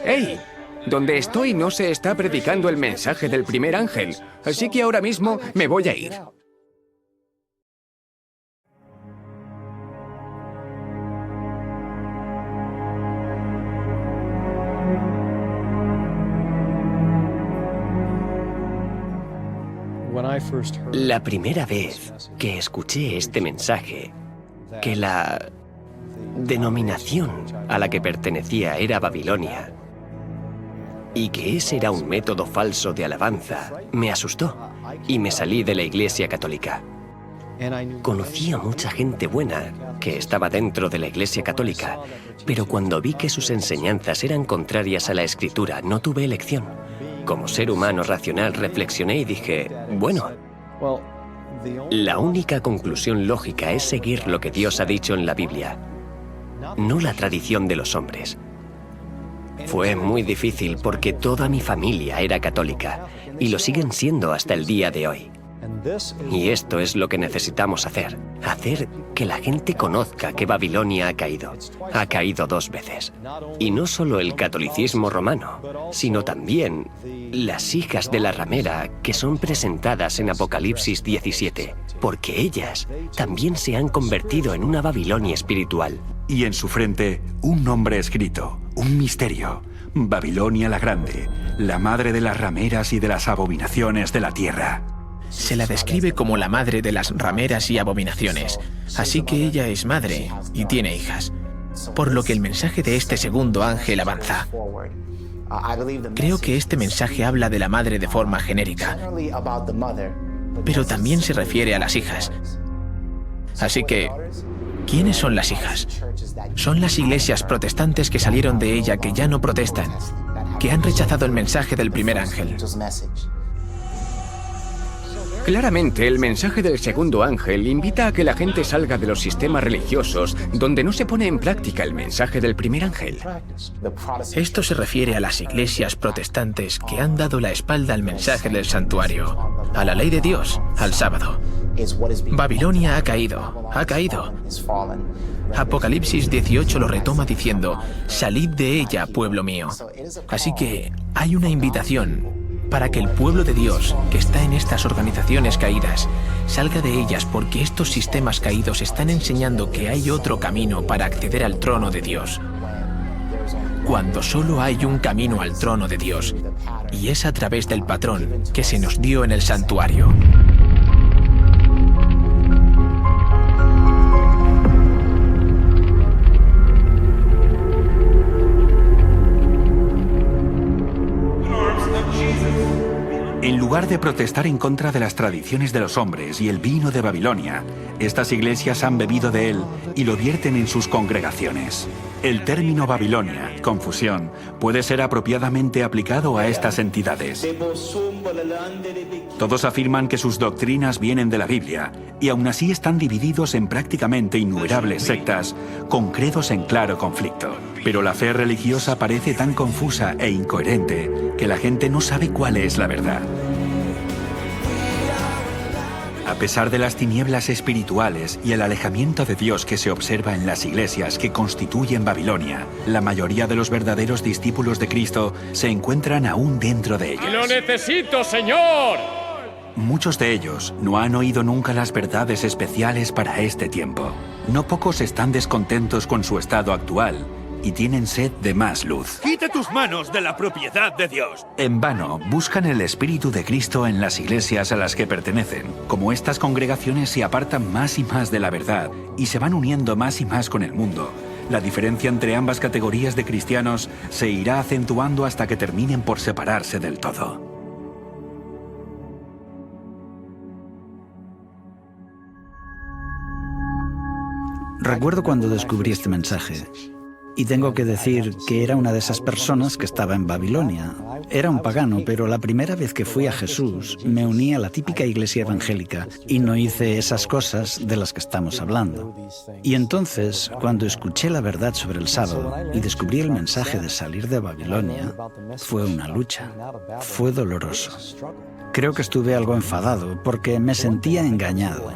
«¡Hey! Donde estoy no se está predicando el mensaje del primer ángel, así que ahora mismo me voy a ir. La primera vez que escuché este mensaje, que la denominación a la que pertenecía era Babilonia, y que ese era un método falso de alabanza, me asustó y me salí de la Iglesia Católica. Conocí a mucha gente buena que estaba dentro de la Iglesia Católica, pero cuando vi que sus enseñanzas eran contrarias a la Escritura, no tuve elección. Como ser humano racional reflexioné y dije, bueno, la única conclusión lógica es seguir lo que Dios ha dicho en la Biblia, no la tradición de los hombres. Fue muy difícil porque toda mi familia era católica y lo siguen siendo hasta el día de hoy. Y esto es lo que necesitamos hacer que la gente conozca que Babilonia ha caído. Ha caído 2 veces. Y no solo el catolicismo romano, sino también las hijas de la ramera que son presentadas en Apocalipsis 17, porque ellas también se han convertido en una Babilonia espiritual. Y en su frente, un nombre escrito, un misterio. Babilonia la Grande, la madre de las rameras y de las abominaciones de la tierra. Se la describe como la madre de las rameras y abominaciones, así que ella es madre y tiene hijas, por lo que el mensaje de este segundo ángel avanza. Creo que este mensaje habla de la madre de forma genérica, pero también se refiere a las hijas. Así que, ¿quiénes son las hijas? Son las iglesias protestantes que salieron de ella, que ya no protestan, que han rechazado el mensaje del primer ángel. Claramente, el mensaje del segundo ángel invita a que la gente salga de los sistemas religiosos donde no se pone en práctica el mensaje del primer ángel. Esto se refiere a las iglesias protestantes que han dado la espalda al mensaje del santuario, a la ley de Dios, al sábado. Babilonia ha caído, ha caído. Apocalipsis 18 lo retoma diciendo, salid de ella, pueblo mío. Así que hay una invitación para que el pueblo de Dios, que está en estas organizaciones caídas, salga de ellas, porque estos sistemas caídos están enseñando que hay otro camino para acceder al trono de Dios. Cuando solo hay un camino al trono de Dios, y es a través del patrón que se nos dio en el santuario. En lugar de protestar en contra de las tradiciones de los hombres y el vino de Babilonia, estas iglesias han bebido de él y lo vierten en sus congregaciones. El término Babilonia, confusión, puede ser apropiadamente aplicado a estas entidades. Todos afirman que sus doctrinas vienen de la Biblia y aún así están divididos en prácticamente innumerables sectas con credos en claro conflicto. Pero la fe religiosa parece tan confusa e incoherente que la gente no sabe cuál es la verdad. A pesar de las tinieblas espirituales y el alejamiento de Dios que se observa en las iglesias que constituyen Babilonia, la mayoría de los verdaderos discípulos de Cristo se encuentran aún dentro de ellas. ¡Lo necesito, Señor! Muchos de ellos no han oído nunca las verdades especiales para este tiempo. No pocos están descontentos con su estado actual y tienen sed de más luz. ¡Quita tus manos de la propiedad de Dios! En vano, buscan el Espíritu de Cristo en las iglesias a las que pertenecen. Como estas congregaciones se apartan más y más de la verdad y se van uniendo más y más con el mundo, la diferencia entre ambas categorías de cristianos se irá acentuando hasta que terminen por separarse del todo. Recuerdo cuando descubrí este mensaje. Y tengo que decir que era una de esas personas que estaba en Babilonia. Era un pagano, pero la primera vez que fui a Jesús me uní a la típica iglesia evangélica y no hice esas cosas de las que estamos hablando. Y entonces, cuando escuché la verdad sobre el sábado y descubrí el mensaje de salir de Babilonia, fue una lucha. Fue doloroso. Creo que estuve algo enfadado porque me sentía engañado.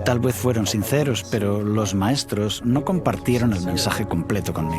Tal vez fueron sinceros, pero los maestros no compartieron el mensaje completo conmigo.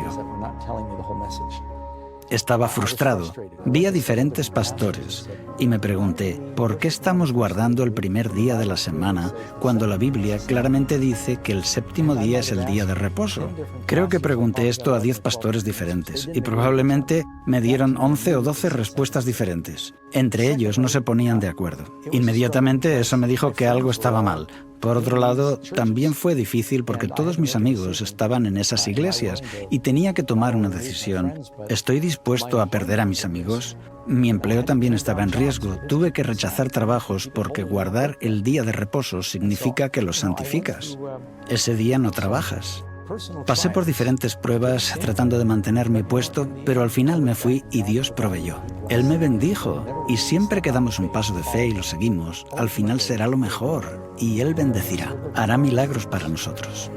Estaba frustrado. Vi a diferentes pastores y me pregunté, ¿por qué estamos guardando el primer día de la semana cuando la Biblia claramente dice que el séptimo día es el día de reposo? Creo que pregunté esto a 10 pastores diferentes y probablemente me dieron 11 o 12 respuestas diferentes. Entre ellos no se ponían de acuerdo. Inmediatamente eso me dijo que algo estaba mal. Por otro lado, también fue difícil porque todos mis amigos estaban en esas iglesias y tenía que tomar una decisión. ¿Estoy dispuesto a perder a mis amigos? Mi empleo también estaba en riesgo. Tuve que rechazar trabajos porque guardar el día de reposo significa que los santificas. Ese día no trabajas. Pasé por diferentes pruebas tratando de mantener mi puesto, pero al final me fui y Dios proveyó. Él me bendijo y siempre que damos un paso de fe y lo seguimos, al final será lo mejor y Él bendecirá, hará milagros para nosotros.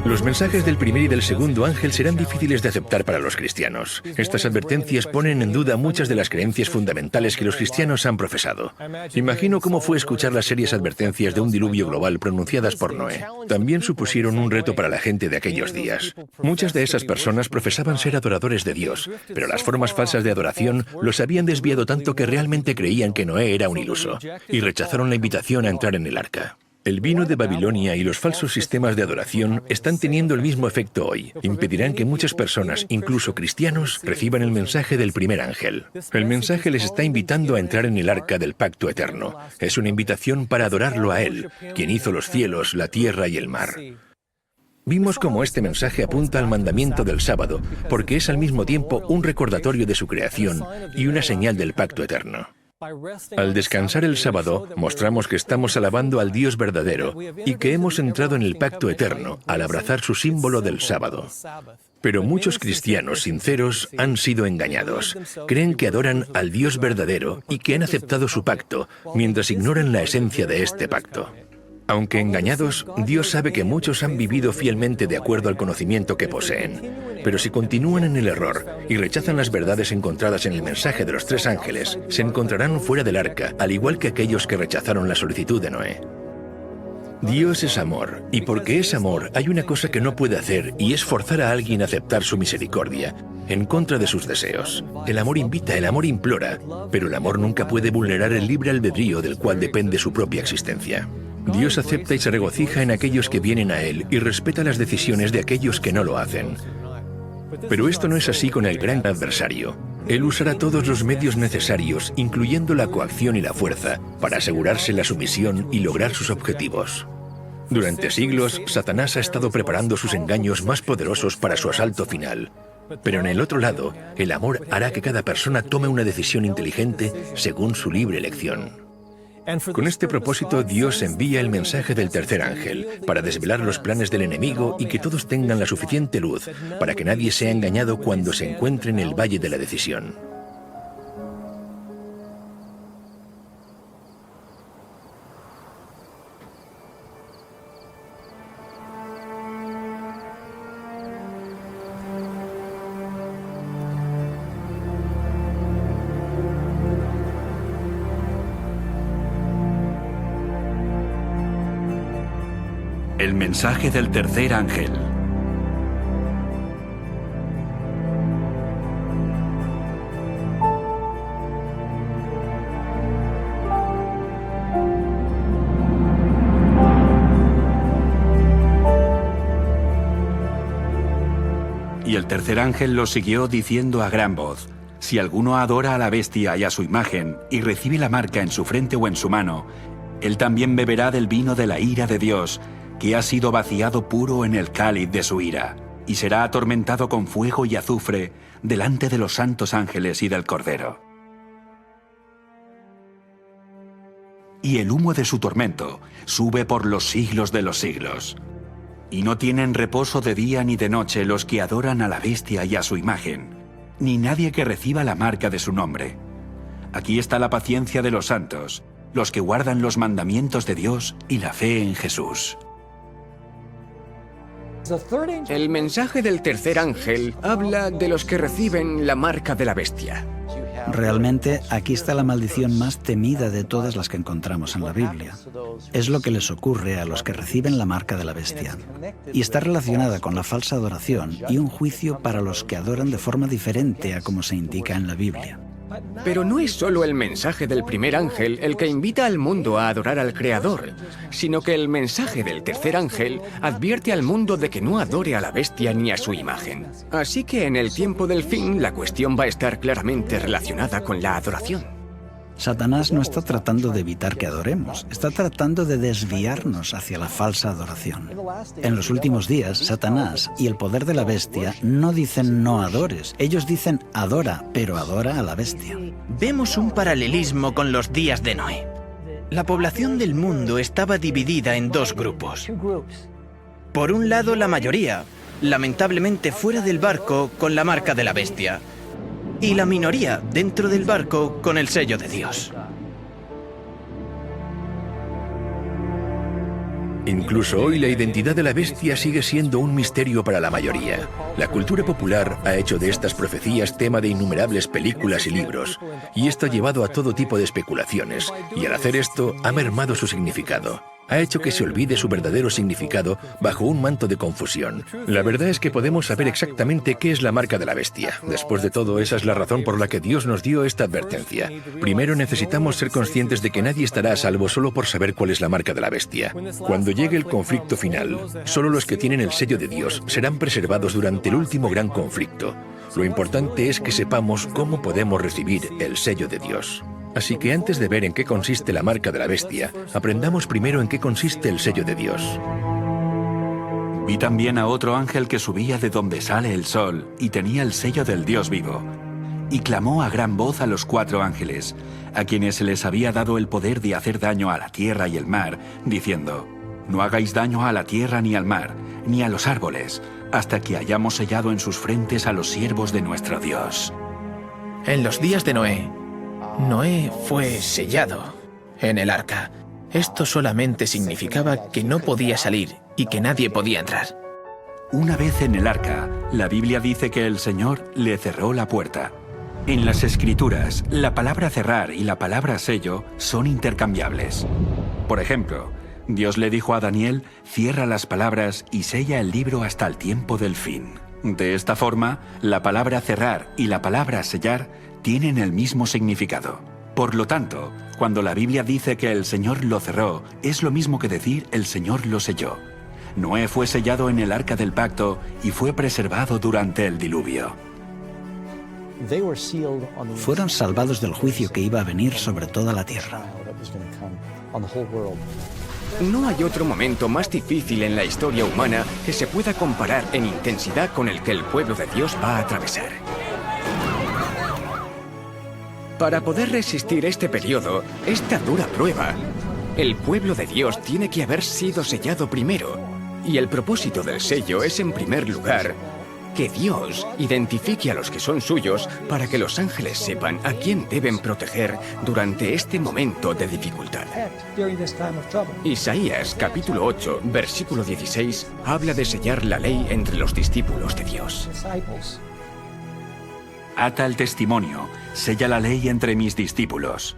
Los mensajes del primer y del segundo ángel serán difíciles de aceptar para los cristianos. Estas advertencias ponen en duda muchas de las creencias fundamentales que los cristianos han profesado. Imagino cómo fue escuchar las serias advertencias de un diluvio global pronunciadas por Noé. También supusieron un reto para la gente de aquellos días. Muchas de esas personas profesaban ser adoradores de Dios, pero las formas falsas de adoración los habían desviado tanto que realmente creían que Noé era un iluso, y rechazaron la invitación a entrar en el arca. El vino de Babilonia y los falsos sistemas de adoración están teniendo el mismo efecto hoy. Impedirán que muchas personas, incluso cristianos, reciban el mensaje del primer ángel. El mensaje les está invitando a entrar en el arca del pacto eterno. Es una invitación para adorarlo a Él, quien hizo los cielos, la tierra y el mar. Vimos cómo este mensaje apunta al mandamiento del sábado, porque es al mismo tiempo un recordatorio de su creación y una señal del pacto eterno. Al descansar el sábado, mostramos que estamos alabando al Dios verdadero y que hemos entrado en el pacto eterno al abrazar su símbolo del sábado. Pero muchos cristianos sinceros han sido engañados. Creen que adoran al Dios verdadero y que han aceptado su pacto, mientras ignoran la esencia de este pacto. Aunque engañados, Dios sabe que muchos han vivido fielmente de acuerdo al conocimiento que poseen. Pero si continúan en el error y rechazan las verdades encontradas en el mensaje de los 3 ángeles, se encontrarán fuera del arca, al igual que aquellos que rechazaron la solicitud de Noé. Dios es amor, y porque es amor, hay una cosa que no puede hacer, y es forzar a alguien a aceptar su misericordia, en contra de sus deseos. El amor invita, el amor implora, pero el amor nunca puede vulnerar el libre albedrío del cual depende su propia existencia. Dios acepta y se regocija en aquellos que vienen a Él y respeta las decisiones de aquellos que no lo hacen. Pero esto no es así con el gran adversario. Él usará todos los medios necesarios, incluyendo la coacción y la fuerza, para asegurarse la sumisión y lograr sus objetivos. Durante siglos, Satanás ha estado preparando sus engaños más poderosos para su asalto final. Pero en el otro lado, el amor hará que cada persona tome una decisión inteligente según su libre elección. Con este propósito, Dios envía el mensaje del tercer ángel para desvelar los planes del enemigo y que todos tengan la suficiente luz para que nadie sea engañado cuando se encuentre en el valle de la decisión. El mensaje del tercer ángel. Y el tercer ángel los siguió diciendo a gran voz: si alguno adora a la bestia y a su imagen, y recibe la marca en su frente o en su mano, él también beberá del vino de la ira de Dios, que ha sido vaciado puro en el cáliz de su ira, y será atormentado con fuego y azufre delante de los santos ángeles y del Cordero. Y el humo de su tormento sube por los siglos de los siglos. Y no tienen reposo de día ni de noche los que adoran a la bestia y a su imagen, ni nadie que reciba la marca de su nombre. Aquí está la paciencia de los santos, los que guardan los mandamientos de Dios y la fe en Jesús. El mensaje del tercer ángel habla de los que reciben la marca de la bestia. Realmente, aquí está la maldición más temida de todas las que encontramos en la Biblia. Es lo que les ocurre a los que reciben la marca de la bestia. Y está relacionada con la falsa adoración y un juicio para los que adoran de forma diferente a como se indica en la Biblia. Pero no es solo el mensaje del primer ángel el que invita al mundo a adorar al Creador, sino que el mensaje del tercer ángel advierte al mundo de que no adore a la bestia ni a su imagen. Así que en el tiempo del fin, la cuestión va a estar claramente relacionada con la adoración. Satanás no está tratando de evitar que adoremos, está tratando de desviarnos hacia la falsa adoración. En los últimos días, Satanás y el poder de la bestia no dicen no adores, ellos dicen adora, pero adora a la bestia. Vemos un paralelismo con los días de Noé. La población del mundo estaba dividida en dos grupos. Por un lado, la mayoría, lamentablemente fuera del barco con la marca de la bestia, y la minoría dentro del barco con el sello de Dios. Incluso hoy la identidad de la bestia sigue siendo un misterio para la mayoría. La cultura popular ha hecho de estas profecías tema de innumerables películas y libros, y esto ha llevado a todo tipo de especulaciones, y al hacer esto ha mermado su significado. Ha hecho que se olvide su verdadero significado bajo un manto de confusión. La verdad es que podemos saber exactamente qué es la marca de la bestia. Después de todo, esa es la razón por la que Dios nos dio esta advertencia. Primero necesitamos ser conscientes de que nadie estará a salvo solo por saber cuál es la marca de la bestia. Cuando llegue el conflicto final, solo los que tienen el sello de Dios serán preservados durante el último gran conflicto. Lo importante es que sepamos cómo podemos recibir el sello de Dios. Así que antes de ver en qué consiste la marca de la bestia, aprendamos primero en qué consiste el sello de Dios. Vi también a otro ángel que subía de donde sale el sol y tenía el sello del Dios vivo. Y clamó a gran voz a los 4 ángeles, a quienes se les había dado el poder de hacer daño a la tierra y el mar, diciendo: no hagáis daño a la tierra ni al mar, ni a los árboles, hasta que hayamos sellado en sus frentes a los siervos de nuestro Dios. En los días de Noé fue sellado en el arca. Esto solamente significaba que no podía salir y que nadie podía entrar. Una vez en el arca, la Biblia dice que el Señor le cerró la puerta. En las Escrituras, la palabra cerrar y la palabra sello son intercambiables. Por ejemplo, Dios le dijo a Daniel: cierra las palabras y sella el libro hasta el tiempo del fin. De esta forma, la palabra cerrar y la palabra sellar tienen el mismo significado. Por lo tanto, cuando la Biblia dice que el Señor lo cerró, es lo mismo que decir el Señor lo selló. Noé fue sellado en el arca del pacto y fue preservado durante el diluvio. Fueron salvados del juicio que iba a venir sobre toda la tierra. No hay otro momento más difícil en la historia humana que se pueda comparar en intensidad con el que el pueblo de Dios va a atravesar. Para poder resistir este periodo, esta dura prueba, el pueblo de Dios tiene que haber sido sellado primero. Y el propósito del sello es, en primer lugar, que Dios identifique a los que son suyos para que los ángeles sepan a quién deben proteger durante este momento de dificultad. Isaías, capítulo 8, versículo 16, habla de sellar la ley entre los discípulos de Dios. Ata el testimonio, sella la ley entre mis discípulos.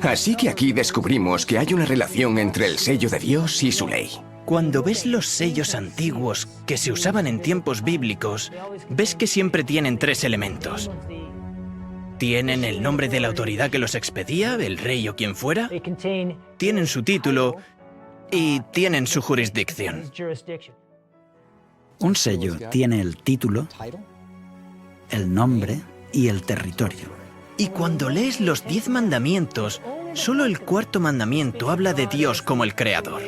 Así que aquí descubrimos que hay una relación entre el sello de Dios y su ley. Cuando ves los sellos antiguos que se usaban en tiempos bíblicos, ves que siempre tienen 3 elementos. Tienen el nombre de la autoridad que los expedía, el rey o quien fuera, tienen su título y tienen su jurisdicción. Un sello tiene el título, el nombre y el territorio. Y cuando lees los 10 mandamientos, solo el 4º mandamiento habla de Dios como el creador.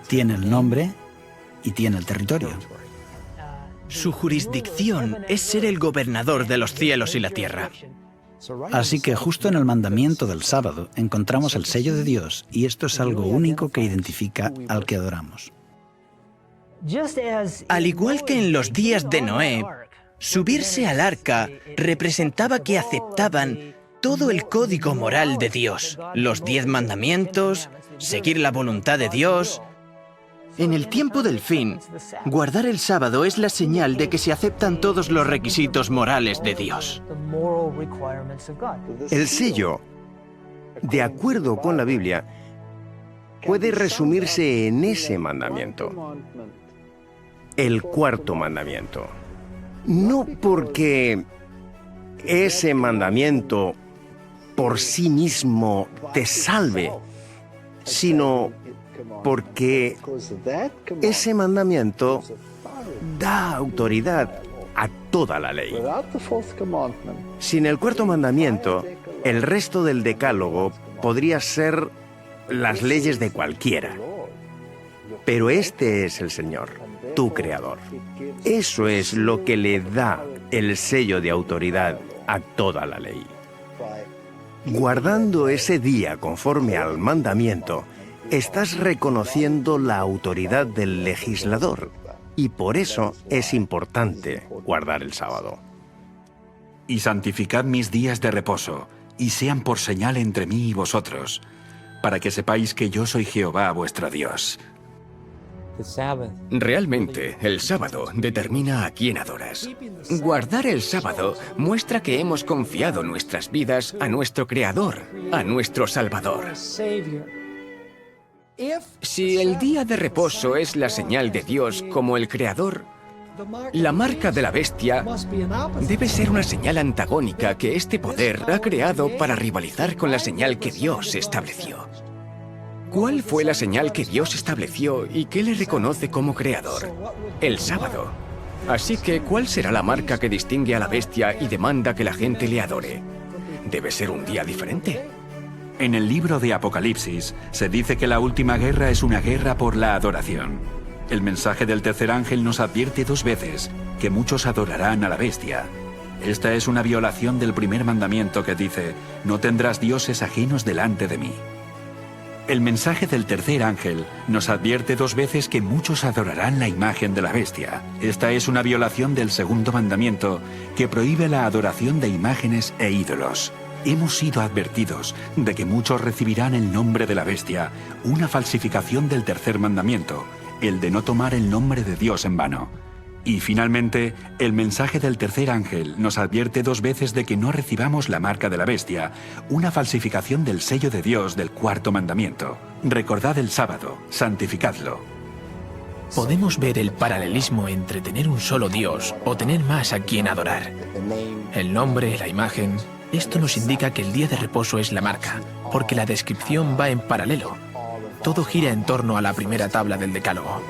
Tiene el nombre y tiene el territorio. Su jurisdicción es ser el gobernador de los cielos y la tierra. Así que justo en el mandamiento del sábado encontramos el sello de Dios, y esto es algo único que identifica al que adoramos. Al igual que en los días de Noé, subirse al arca representaba que aceptaban todo el código moral de Dios, los 10 mandamientos, seguir la voluntad de Dios. En el tiempo del fin, guardar el sábado es la señal de que se aceptan todos los requisitos morales de Dios. El sello, de acuerdo con la Biblia, puede resumirse en ese mandamiento, el cuarto mandamiento. No porque ese mandamiento por sí mismo te salve, sino porque ese mandamiento da autoridad a toda la ley. Sin el cuarto mandamiento, el resto del decálogo podría ser las leyes de cualquiera. Pero este es el Señor, tu Creador. Eso es lo que le da el sello de autoridad a toda la ley. Guardando ese día conforme al mandamiento, estás reconociendo la autoridad del legislador, y por eso es importante guardar el sábado. Y santificad mis días de reposo, y sean por señal entre mí y vosotros, para que sepáis que yo soy Jehová vuestro Dios. Realmente, el sábado determina a quién adoras. Guardar el sábado muestra que hemos confiado nuestras vidas a nuestro Creador, a nuestro Salvador. Si el día de reposo es la señal de Dios como el Creador, la marca de la bestia debe ser una señal antagónica que este poder ha creado para rivalizar con la señal que Dios estableció. ¿Cuál fue la señal que Dios estableció y que le reconoce como creador? El sábado. Así que, ¿cuál será la marca que distingue a la bestia y demanda que la gente le adore? Debe ser un día diferente. En el libro de Apocalipsis se dice que la última guerra es una guerra por la adoración. El mensaje del tercer ángel nos advierte 2 veces que muchos adorarán a la bestia. Esta es una violación del primer mandamiento que dice: no tendrás dioses ajenos delante de mí. El mensaje del tercer ángel nos advierte 2 veces que muchos adorarán la imagen de la bestia. Esta es una violación del segundo mandamiento que prohíbe la adoración de imágenes e ídolos. Hemos sido advertidos de que muchos recibirán el nombre de la bestia, una falsificación del tercer mandamiento, el de no tomar el nombre de Dios en vano. Y finalmente, el mensaje del tercer ángel nos advierte 2 veces de que no recibamos la marca de la bestia, una falsificación del sello de Dios del cuarto mandamiento. Recordad el sábado, santificadlo. Podemos ver el paralelismo entre tener un solo Dios o tener más a quien adorar. El nombre, la imagen, esto nos indica que el día de reposo es la marca, porque la descripción va en paralelo. Todo gira en torno a la primera tabla del Decálogo.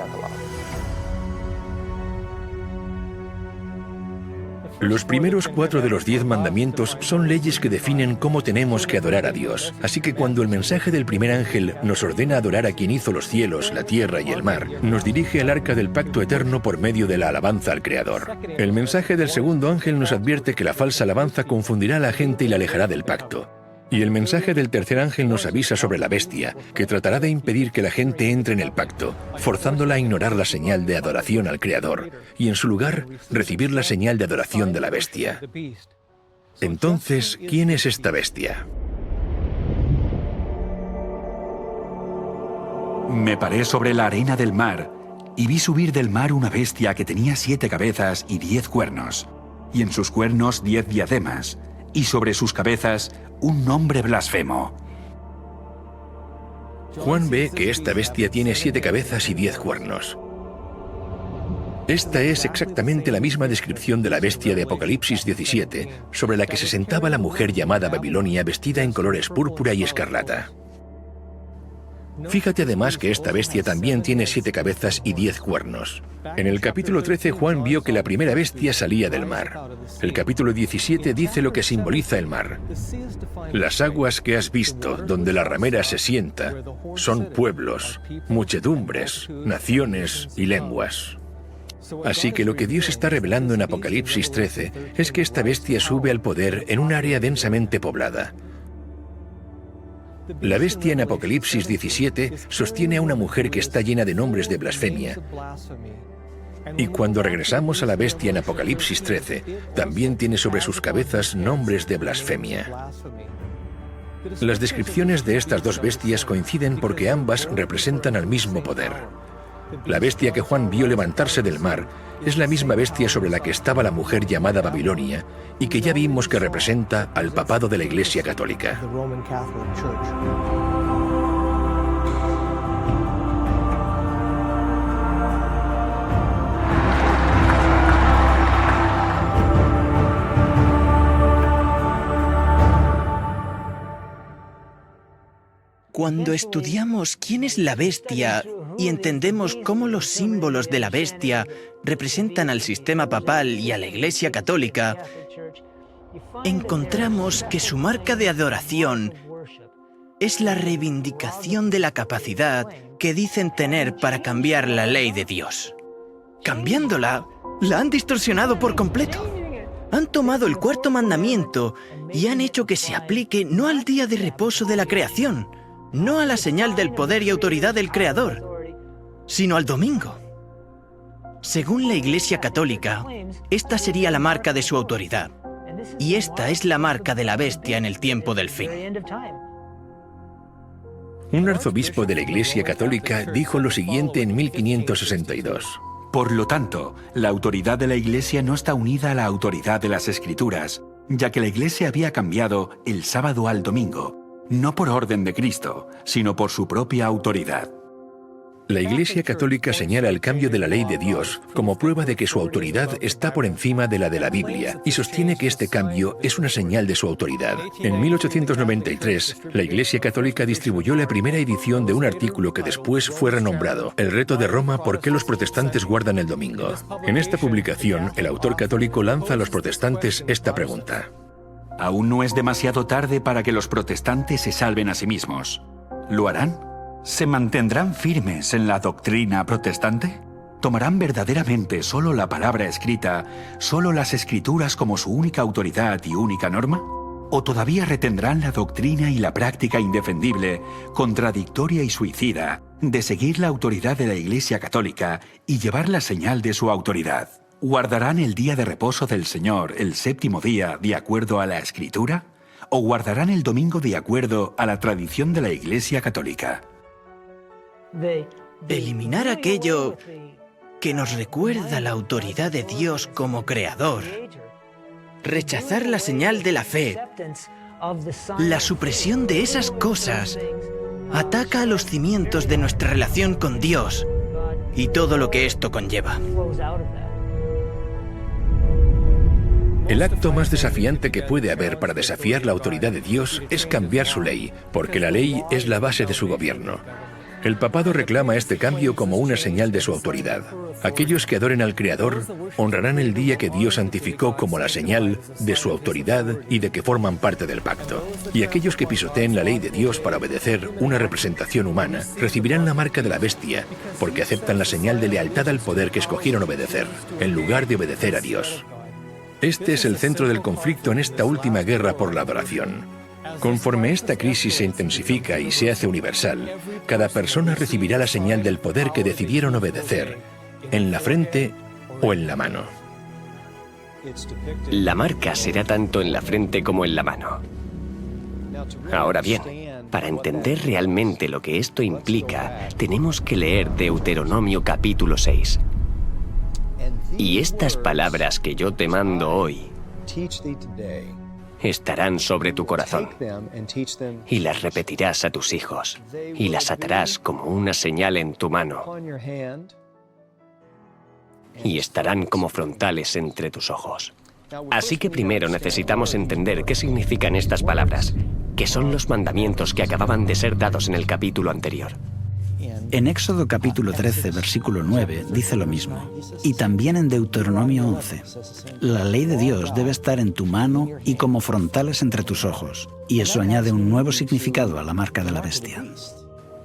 Los primeros 4 de los 10 mandamientos son leyes que definen cómo tenemos que adorar a Dios. Así que cuando el mensaje del primer ángel nos ordena adorar a quien hizo los cielos, la tierra y el mar, nos dirige al arca del pacto eterno por medio de la alabanza al Creador. El mensaje del segundo ángel nos advierte que la falsa alabanza confundirá a la gente y la alejará del pacto. Y el mensaje del tercer ángel nos avisa sobre la bestia, que tratará de impedir que la gente entre en el pacto, forzándola a ignorar la señal de adoración al Creador, y en su lugar, recibir la señal de adoración de la bestia. Entonces, ¿quién es esta bestia? Me paré sobre la arena del mar, y vi subir del mar una bestia que tenía 7 cabezas y 10 cuernos, y en sus cuernos 10 diademas, y sobre sus cabezas un nombre blasfemo. Juan ve que esta bestia tiene 7 cabezas y 10 cuernos. Esta es exactamente la misma descripción de la bestia de Apocalipsis 17, sobre la que se sentaba la mujer llamada Babilonia vestida en colores púrpura y escarlata. Fíjate además que esta bestia también tiene 7 cabezas y 10 cuernos. En el capítulo 13 Juan vio que la primera bestia salía del mar. El capítulo 17 dice lo que simboliza el mar. Las aguas que has visto, donde la ramera se sienta, son pueblos, muchedumbres, naciones y lenguas. Así que lo que Dios está revelando en Apocalipsis 13 es que esta bestia sube al poder en un área densamente poblada. La bestia en Apocalipsis 17 sostiene a una mujer que está llena de nombres de blasfemia. Y cuando regresamos a la bestia en Apocalipsis 13, también tiene sobre sus cabezas nombres de blasfemia. Las descripciones de estas 2 bestias coinciden porque ambas representan al mismo poder. La bestia que Juan vio levantarse del mar es la misma bestia sobre la que estaba la mujer llamada Babilonia y que ya vimos que representa al papado de la Iglesia Católica. Cuando estudiamos quién es la bestia y entendemos cómo los símbolos de la bestia representan al sistema papal y a la Iglesia Católica, encontramos que su marca de adoración es la reivindicación de la capacidad que dicen tener para cambiar la ley de Dios. Cambiándola, la han distorsionado por completo. Han tomado el cuarto mandamiento y han hecho que se aplique no al día de reposo de la creación, no a la señal del poder y autoridad del Creador, sino al domingo. Según la Iglesia Católica, esta sería la marca de su autoridad, y esta es la marca de la bestia en el tiempo del fin. Un arzobispo de la Iglesia Católica dijo lo siguiente en 1562. Por lo tanto, la autoridad de la Iglesia no está unida a la autoridad de las Escrituras, ya que la Iglesia había cambiado el sábado al domingo, no por orden de Cristo, sino por su propia autoridad. La Iglesia Católica señala el cambio de la ley de Dios como prueba de que su autoridad está por encima de la Biblia y sostiene que este cambio es una señal de su autoridad. En 1893, la Iglesia Católica distribuyó la primera edición de un artículo que después fue renombrado El reto de Roma, ¿por qué los protestantes guardan el domingo? En esta publicación, el autor católico lanza a los protestantes esta pregunta. Aún no es demasiado tarde para que los protestantes se salven a sí mismos. ¿Lo harán? ¿Se mantendrán firmes en la doctrina protestante? ¿Tomarán verdaderamente solo la palabra escrita, solo las Escrituras como su única autoridad y única norma? ¿O todavía retendrán la doctrina y la práctica indefendible, contradictoria y suicida, de seguir la autoridad de la Iglesia Católica y llevar la señal de su autoridad? ¿Guardarán el día de reposo del Señor, el séptimo día, de acuerdo a la Escritura? ¿O guardarán el domingo de acuerdo a la tradición de la Iglesia Católica? Eliminar aquello que nos recuerda la autoridad de Dios como Creador. Rechazar la señal de la fe. La supresión de esas cosas ataca a los cimientos de nuestra relación con Dios y todo lo que esto conlleva. El acto más desafiante que puede haber para desafiar la autoridad de Dios es cambiar su ley, porque la ley es la base de su gobierno. El papado reclama este cambio como una señal de su autoridad. Aquellos que adoren al Creador honrarán el día que Dios santificó como la señal de su autoridad y de que forman parte del pacto. Y aquellos que pisoteen la ley de Dios para obedecer una representación humana recibirán la marca de la bestia, porque aceptan la señal de lealtad al poder que escogieron obedecer, en lugar de obedecer a Dios. Este es el centro del conflicto en esta última guerra por la adoración. Conforme esta crisis se intensifica y se hace universal, cada persona recibirá la señal del poder que decidieron obedecer, en la frente o en la mano. La marca será tanto en la frente como en la mano. Ahora bien, para entender realmente lo que esto implica, tenemos que leer Deuteronomio capítulo 6. Y estas palabras que yo te mando hoy estarán sobre tu corazón, y las repetirás a tus hijos, y las atarás como una señal en tu mano, y estarán como frontales entre tus ojos. Así que primero necesitamos entender qué significan estas palabras, que son los mandamientos que acababan de ser dados en el capítulo anterior. En Éxodo capítulo 13, versículo 9, dice lo mismo. Y también en Deuteronomio 11. La ley de Dios debe estar en tu mano y como frontales entre tus ojos. Y eso añade un nuevo significado a la marca de la bestia.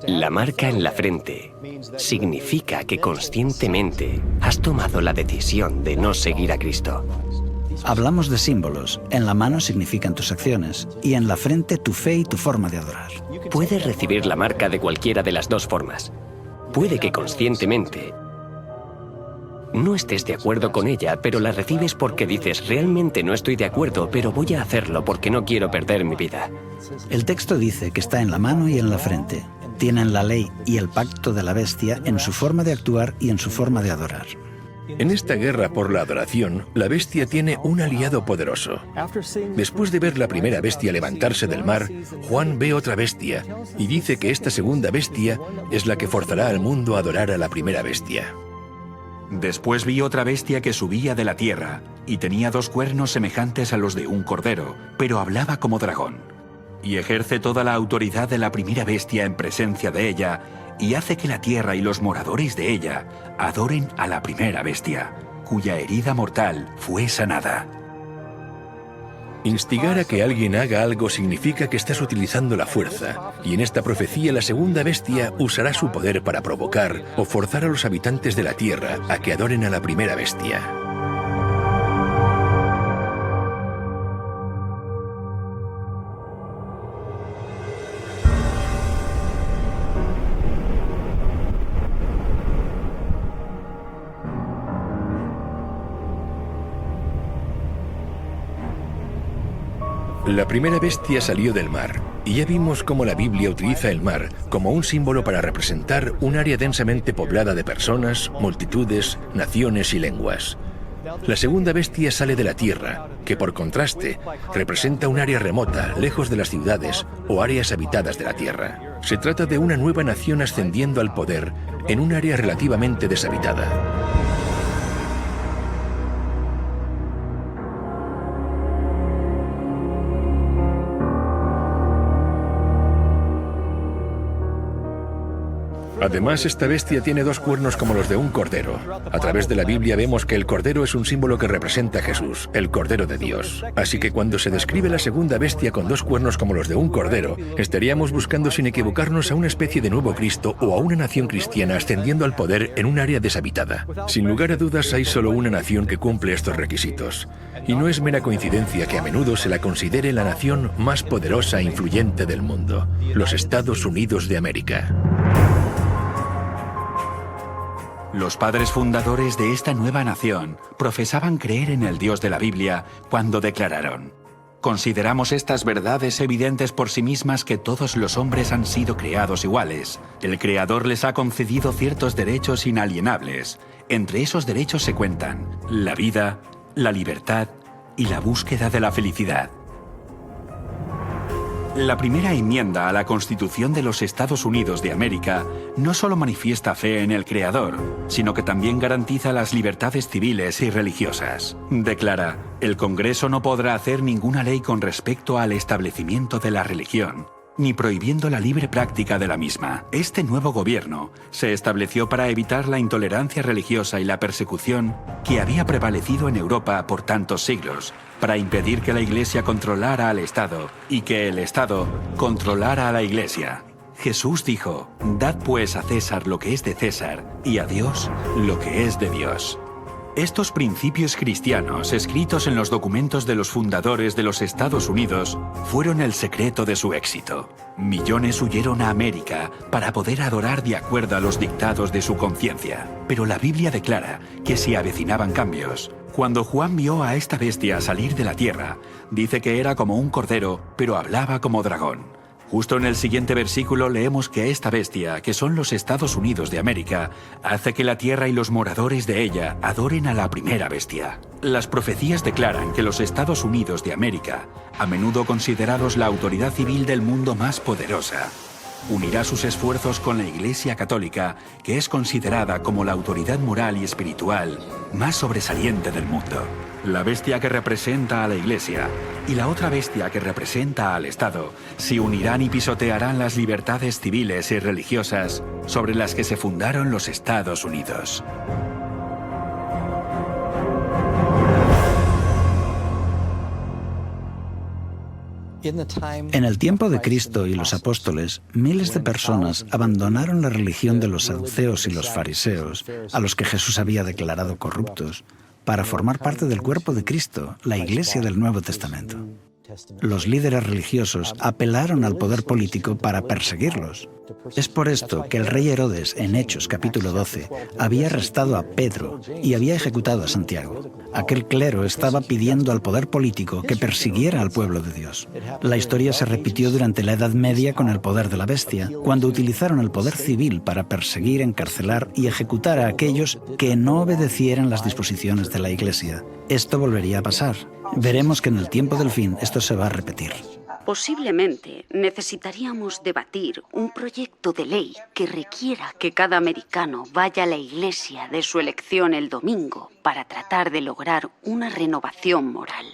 La marca en la frente significa que conscientemente has tomado la decisión de no seguir a Cristo. Hablamos de símbolos. En la mano significan tus acciones y en la frente tu fe y tu forma de adorar. Puedes recibir la marca de cualquiera de las dos formas. Puede que conscientemente no estés de acuerdo con ella, pero la recibes porque dices, realmente no estoy de acuerdo, pero voy a hacerlo porque no quiero perder mi vida. El texto dice que está en la mano y en la frente, Tienen la ley y el pacto de la bestia en su forma de actuar y en su forma de adorar. En esta guerra por la adoración, la bestia tiene un aliado poderoso. Después de ver la primera bestia levantarse del mar, Juan ve otra bestia y dice que esta segunda bestia es la que forzará al mundo a adorar a la primera bestia. Después vi otra bestia que subía de la tierra, y tenía 2 cuernos semejantes a los de un cordero, pero hablaba como dragón. Y ejerce toda la autoridad de la primera bestia en presencia de ella, y hace que la tierra y los moradores de ella adoren a la primera bestia, cuya herida mortal fue sanada. Instigar a que alguien haga algo significa que estás utilizando la fuerza, y en esta profecía la segunda bestia usará su poder para provocar o forzar a los habitantes de la tierra a que adoren a la primera bestia. La primera bestia salió del mar, y ya vimos cómo la Biblia utiliza el mar como un símbolo para representar un área densamente poblada de personas, multitudes, naciones y lenguas. La segunda bestia sale de la tierra, que por contraste representa un área remota, lejos de las ciudades o áreas habitadas de la tierra. Se trata de una nueva nación ascendiendo al poder en un área relativamente deshabitada. Además, esta bestia tiene 2 cuernos como los de un cordero. A través de la Biblia vemos que el cordero es un símbolo que representa a Jesús, el Cordero de Dios. Así que cuando se describe la segunda bestia con 2 cuernos como los de un cordero, estaríamos buscando sin equivocarnos a una especie de nuevo Cristo o a una nación cristiana ascendiendo al poder en un área deshabitada. Sin lugar a dudas, hay solo una nación que cumple estos requisitos. Y no es mera coincidencia que a menudo se la considere la nación más poderosa e influyente del mundo, los Estados Unidos de América. Los padres fundadores de esta nueva nación profesaban creer en el Dios de la Biblia cuando declararon: consideramos estas verdades evidentes por sí mismas que todos los hombres han sido creados iguales. El Creador les ha concedido ciertos derechos inalienables. Entre esos derechos se cuentan la vida, la libertad y la búsqueda de la felicidad. La primera enmienda a la Constitución de los Estados Unidos de América no solo manifiesta fe en el Creador, sino que también garantiza las libertades civiles y religiosas. Declara: el Congreso no podrá hacer ninguna ley con respecto al establecimiento de la religión, ni prohibiendo la libre práctica de la misma. Este nuevo gobierno se estableció para evitar la intolerancia religiosa y la persecución que había prevalecido en Europa por tantos siglos, para impedir que la Iglesia controlara al Estado y que el Estado controlara a la Iglesia. Jesús dijo: dad pues a César lo que es de César y a Dios lo que es de Dios. Estos principios cristianos, escritos en los documentos de los fundadores de los Estados Unidos, fueron el secreto de su éxito. Millones huyeron a América para poder adorar de acuerdo a los dictados de su conciencia. Pero la Biblia declara que se avecinaban cambios. Cuando Juan vio a esta bestia salir de la tierra, dice que era como un cordero, pero hablaba como dragón. Justo en el siguiente versículo leemos que esta bestia, que son los Estados Unidos de América, hace que la tierra y los moradores de ella adoren a la primera bestia. Las profecías declaran que los Estados Unidos de América, a menudo considerados la autoridad civil del mundo más poderosa, unirá sus esfuerzos con la Iglesia Católica, que es considerada como la autoridad moral y espiritual más sobresaliente del mundo. La bestia que representa a la Iglesia y la otra bestia que representa al Estado se unirán y pisotearán las libertades civiles y religiosas sobre las que se fundaron los Estados Unidos. En el tiempo de Cristo y los apóstoles, miles de personas abandonaron la religión de los saduceos y los fariseos, a los que Jesús había declarado corruptos, para formar parte del cuerpo de Cristo, la Iglesia del Nuevo Testamento. Los líderes religiosos apelaron al poder político para perseguirlos. Es por esto que el rey Herodes, en Hechos capítulo 12, había arrestado a Pedro y había ejecutado a Santiago. Aquel clero estaba pidiendo al poder político que persiguiera al pueblo de Dios. La historia se repitió durante la Edad Media con el poder de la bestia, cuando utilizaron el poder civil para perseguir, encarcelar y ejecutar a aquellos que no obedecieran las disposiciones de la Iglesia. Esto volvería a pasar. Veremos que en el tiempo del fin esto se va a repetir. Posiblemente necesitaríamos debatir un proyecto de ley que requiera que cada americano vaya a la iglesia de su elección el domingo para tratar de lograr una renovación moral.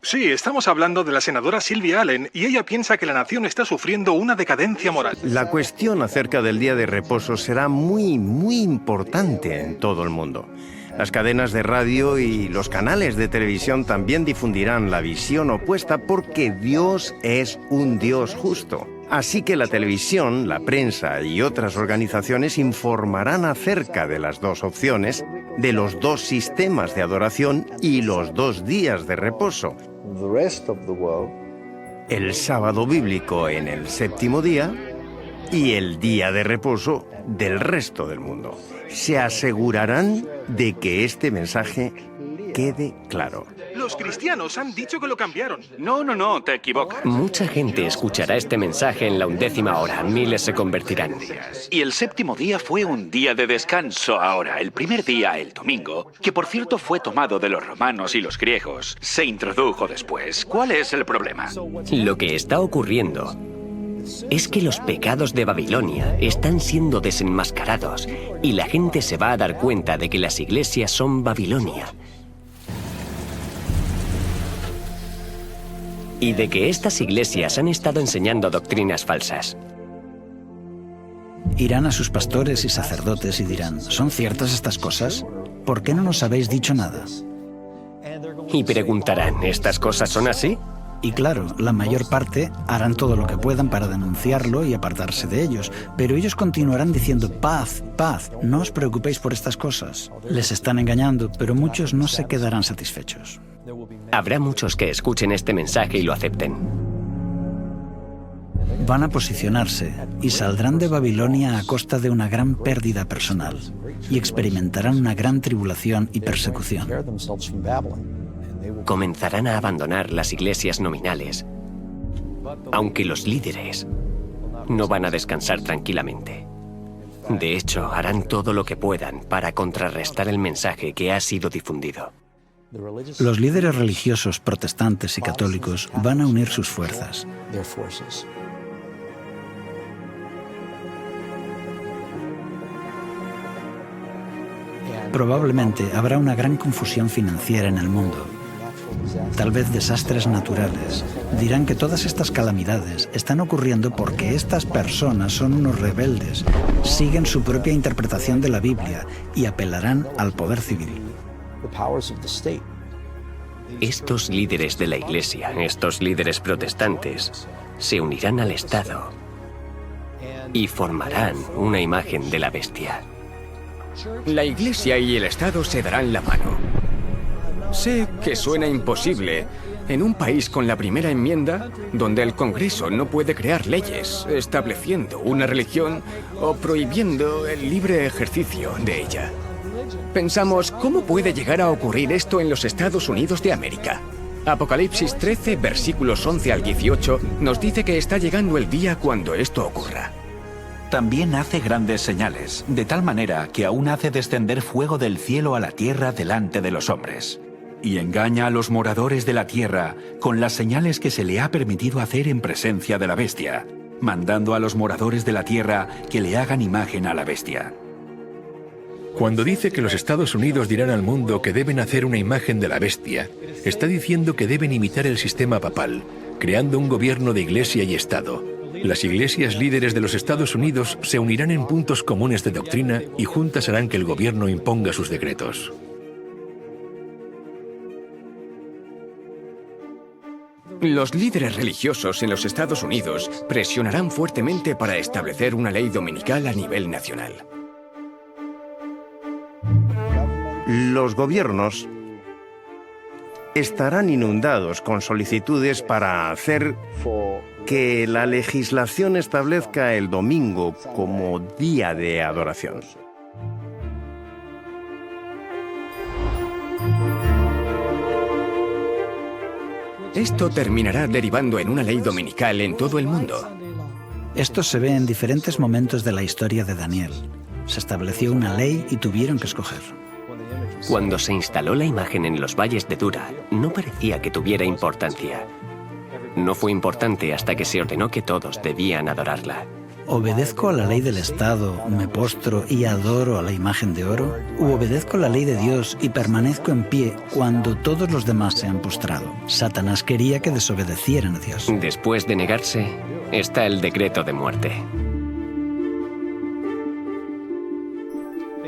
Sí, estamos hablando de la senadora Sylvia Allen y ella piensa que la nación está sufriendo una decadencia moral. La cuestión acerca del día de reposo será muy importante en todo el mundo. Las cadenas de radio y los canales de televisión también difundirán la visión opuesta porque Dios es un Dios justo. Así que la televisión, la prensa y otras organizaciones informarán acerca de las dos opciones, de los dos sistemas de adoración y los dos días de reposo. El sábado bíblico en el séptimo día y el día de reposo del resto del mundo. Se asegurarán de que este mensaje quede claro. Los cristianos han dicho que lo cambiaron. No, te equivocas. Mucha gente escuchará este mensaje en la 11ª hora. Miles se convertirán. Y el séptimo día fue un día de descanso ahora. El primer día, el domingo, que por cierto fue tomado de los romanos y los griegos, se introdujo después. ¿Cuál es el problema? Lo que está ocurriendo es que los pecados de Babilonia están siendo desenmascarados y la gente se va a dar cuenta de que las iglesias son Babilonia. Y de que estas iglesias han estado enseñando doctrinas falsas. Irán a sus pastores y sacerdotes y dirán, ¿son ciertas estas cosas? ¿Por qué no nos habéis dicho nada? Y preguntarán, ¿estas cosas son así? Y claro, la mayor parte harán todo lo que puedan para denunciarlo y apartarse de ellos, pero ellos continuarán diciendo paz, paz, no os preocupéis por estas cosas. Les están engañando, pero muchos no se quedarán satisfechos. Habrá muchos que escuchen este mensaje y lo acepten. Van a posicionarse y saldrán de Babilonia a costa de una gran pérdida personal y experimentarán una gran tribulación y persecución. Comenzarán a abandonar las iglesias nominales, aunque los líderes no van a descansar tranquilamente. De hecho, harán todo lo que puedan para contrarrestar el mensaje que ha sido difundido. Los líderes religiosos protestantes y católicos van a unir sus fuerzas. Probablemente habrá una gran confusión financiera en el mundo. Tal vez desastres naturales. Dirán que todas estas calamidades están ocurriendo porque estas personas son unos rebeldes, siguen su propia interpretación de la Biblia y apelarán al poder civil. Estos líderes de la Iglesia, estos líderes protestantes, se unirán al Estado y formarán una imagen de la bestia. La Iglesia y el Estado se darán la mano. Sé que suena imposible en un país con la primera enmienda, donde el Congreso no puede crear leyes estableciendo una religión o prohibiendo el libre ejercicio de ella. Pensamos, ¿cómo puede llegar a ocurrir esto en los Estados Unidos de América? Apocalipsis 13, versículos 11 al 18, nos dice que está llegando el día cuando esto ocurra. También hace grandes señales, de tal manera que aún hace descender fuego del cielo a la tierra delante de los hombres. Y engaña a los moradores de la tierra con las señales que se le ha permitido hacer en presencia de la bestia, mandando a los moradores de la tierra que le hagan imagen a la bestia. Cuando dice que los Estados Unidos dirán al mundo que deben hacer una imagen de la bestia, está diciendo que deben imitar el sistema papal, creando un gobierno de iglesia y Estado. Las iglesias líderes de los Estados Unidos se unirán en puntos comunes de doctrina y juntas harán que el gobierno imponga sus decretos. Los líderes religiosos en los Estados Unidos presionarán fuertemente para establecer una ley dominical a nivel nacional. Los gobiernos estarán inundados con solicitudes para hacer que la legislación establezca el domingo como día de adoración. Esto terminará derivando en una ley dominical en todo el mundo. Esto se ve en diferentes momentos de la historia de Daniel. Se estableció una ley y tuvieron que escoger. Cuando se instaló la imagen en los valles de Dura, no parecía que tuviera importancia. No fue importante hasta que se ordenó que todos debían adorarla. ¿Obedezco a la ley del Estado, me postro y adoro a la imagen de oro? ¿O obedezco la ley de Dios y permanezco en pie cuando todos los demás se han postrado? Satanás quería que desobedecieran a Dios. Después de negarse, está el decreto de muerte.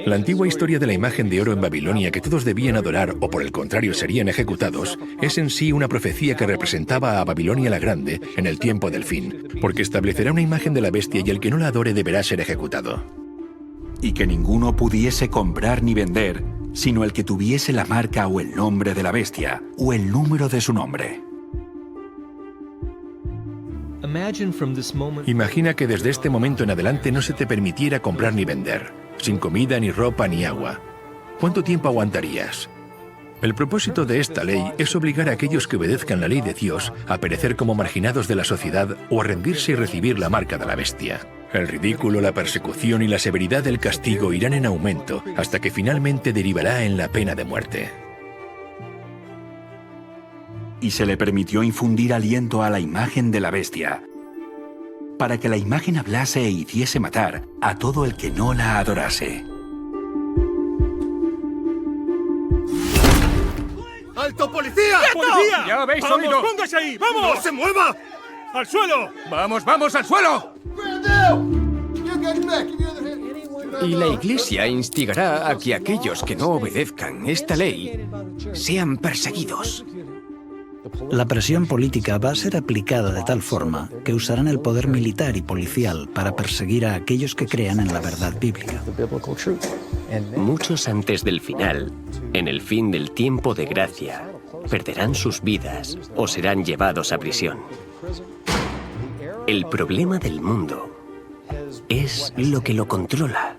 La antigua historia de la imagen de oro en Babilonia que todos debían adorar o por el contrario serían ejecutados es en sí una profecía que representaba a Babilonia la Grande en el tiempo del fin, porque establecerá una imagen de la bestia y el que no la adore deberá ser ejecutado. Y que ninguno pudiese comprar ni vender, sino el que tuviese la marca o el nombre de la bestia, o el número de su nombre. Imagina que desde este momento en adelante no se te permitiera comprar ni vender, sin comida, ni ropa, ni agua. ¿Cuánto tiempo aguantarías? El propósito de esta ley es obligar a aquellos que obedezcan la ley de Dios a perecer como marginados de la sociedad o a rendirse y recibir la marca de la bestia. El ridículo, la persecución y la severidad del castigo irán en aumento hasta que finalmente derivará en la pena de muerte. Y se le permitió infundir aliento a la imagen de la bestia, para que la imagen hablase e hiciese matar a todo el que no la adorase. ¡Alto, policía! ¡Policía! ¡Ya habéis ¡Vamos, oído! póngase ahí! ¡Vamos! ¡No se mueva! ¡Al suelo! ¡Vamos, al suelo! Y la Iglesia instigará a que aquellos que no obedezcan esta ley sean perseguidos. La presión política va a ser aplicada de tal forma que usarán el poder militar y policial para perseguir a aquellos que crean en la verdad bíblica. Muchos antes del final, en el fin del tiempo de gracia, perderán sus vidas o serán llevados a prisión. El problema del mundo es lo que lo controla.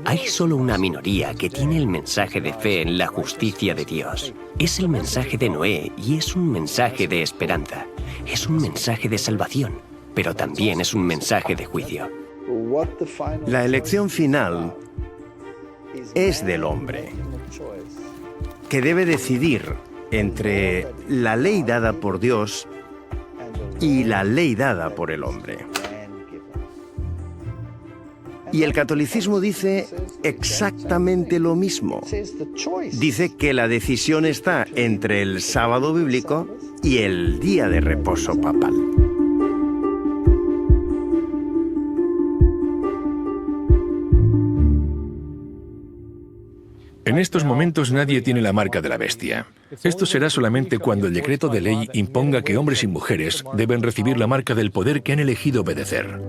Hay solo una minoría que tiene el mensaje de fe en la justicia de Dios. Es el mensaje de Noé y es un mensaje de esperanza. Es un mensaje de salvación, pero también es un mensaje de juicio. La elección final es del hombre, que debe decidir entre la ley dada por Dios y la ley dada por el hombre. Y el catolicismo dice exactamente lo mismo. Dice que la decisión está entre el sábado bíblico y el día de reposo papal. En estos momentos nadie tiene la marca de la bestia. Esto será solamente cuando el decreto de ley imponga que hombres y mujeres deben recibir la marca del poder que han elegido obedecer.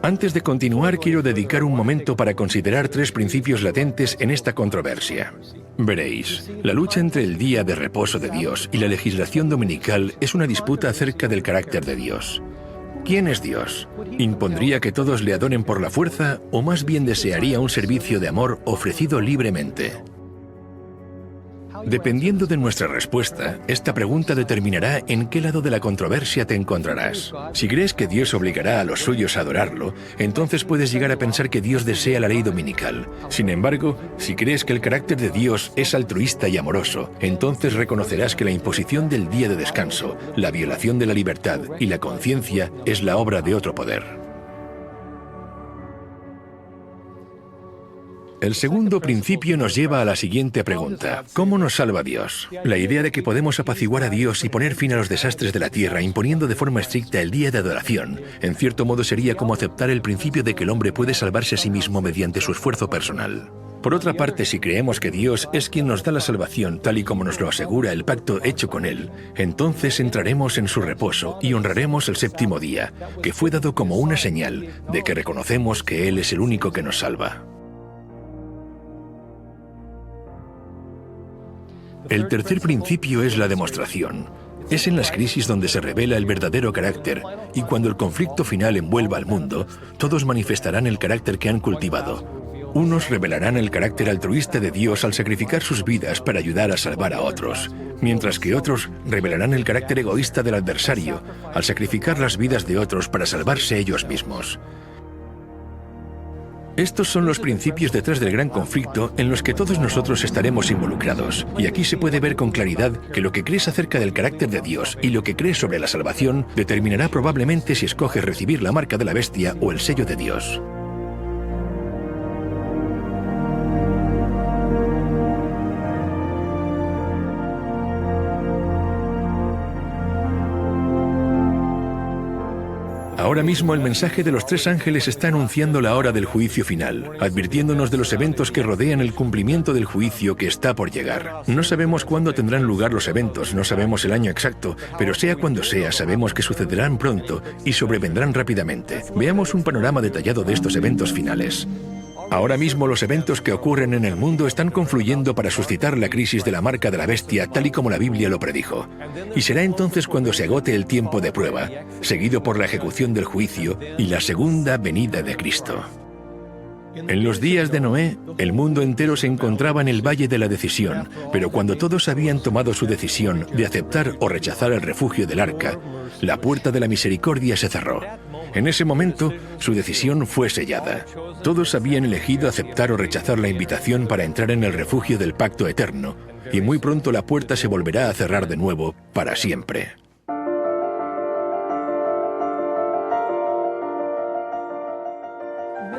Antes de continuar, quiero dedicar un momento para considerar 3 principios latentes en esta controversia. Veréis, la lucha entre el día de reposo de Dios y la legislación dominical es una disputa acerca del carácter de Dios. ¿Quién es Dios? ¿Impondría que todos le adoren por la fuerza o más bien desearía un servicio de amor ofrecido libremente? Dependiendo de nuestra respuesta, esta pregunta determinará en qué lado de la controversia te encontrarás. Si crees que Dios obligará a los suyos a adorarlo, entonces puedes llegar a pensar que Dios desea la ley dominical. Sin embargo, si crees que el carácter de Dios es altruista y amoroso, entonces reconocerás que la imposición del día de descanso, la violación de la libertad y la conciencia es la obra de otro poder. El segundo principio nos lleva a la siguiente pregunta. ¿Cómo nos salva Dios? La idea de que podemos apaciguar a Dios y poner fin a los desastres de la tierra imponiendo de forma estricta el día de adoración, en cierto modo sería como aceptar el principio de que el hombre puede salvarse a sí mismo mediante su esfuerzo personal. Por otra parte, si creemos que Dios es quien nos da la salvación tal y como nos lo asegura el pacto hecho con Él, entonces entraremos en su reposo y honraremos el séptimo día, que fue dado como una señal de que reconocemos que Él es el único que nos salva. El tercer principio es la demostración. Es en las crisis donde se revela el verdadero carácter, y cuando el conflicto final envuelva al mundo, todos manifestarán el carácter que han cultivado. Unos revelarán el carácter altruista de Dios al sacrificar sus vidas para ayudar a salvar a otros, mientras que otros revelarán el carácter egoísta del adversario al sacrificar las vidas de otros para salvarse ellos mismos. Estos son los principios detrás del gran conflicto en los que todos nosotros estaremos involucrados. Y aquí se puede ver con claridad que lo que crees acerca del carácter de Dios y lo que crees sobre la salvación determinará probablemente si escoges recibir la marca de la bestia o el sello de Dios. Ahora mismo el mensaje de los tres ángeles está anunciando la hora del juicio final, advirtiéndonos de los eventos que rodean el cumplimiento del juicio que está por llegar. No sabemos cuándo tendrán lugar los eventos, no sabemos el año exacto, pero sea cuando sea, sabemos que sucederán pronto y sobrevendrán rápidamente. Veamos un panorama detallado de estos eventos finales. Ahora mismo los eventos que ocurren en el mundo están confluyendo para suscitar la crisis de la marca de la bestia, tal y como la Biblia lo predijo. Y será entonces cuando se agote el tiempo de prueba, seguido por la ejecución del juicio y la segunda venida de Cristo. En los días de Noé, el mundo entero se encontraba en el valle de la decisión, pero cuando todos habían tomado su decisión de aceptar o rechazar el refugio del arca, la puerta de la misericordia se cerró. En ese momento, su decisión fue sellada. Todos habían elegido aceptar o rechazar la invitación para entrar en el refugio del pacto eterno, y muy pronto la puerta se volverá a cerrar de nuevo, para siempre.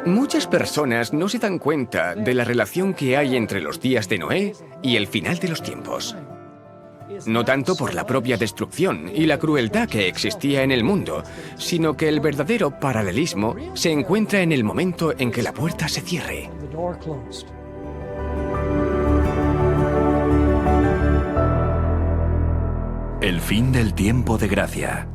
Muchas personas no se dan cuenta de la relación que hay entre los días de Noé y el final de los tiempos. No tanto por la propia destrucción y la crueldad que existía en el mundo, sino que el verdadero paralelismo se encuentra en el momento en que la puerta se cierre. El fin del tiempo de gracia.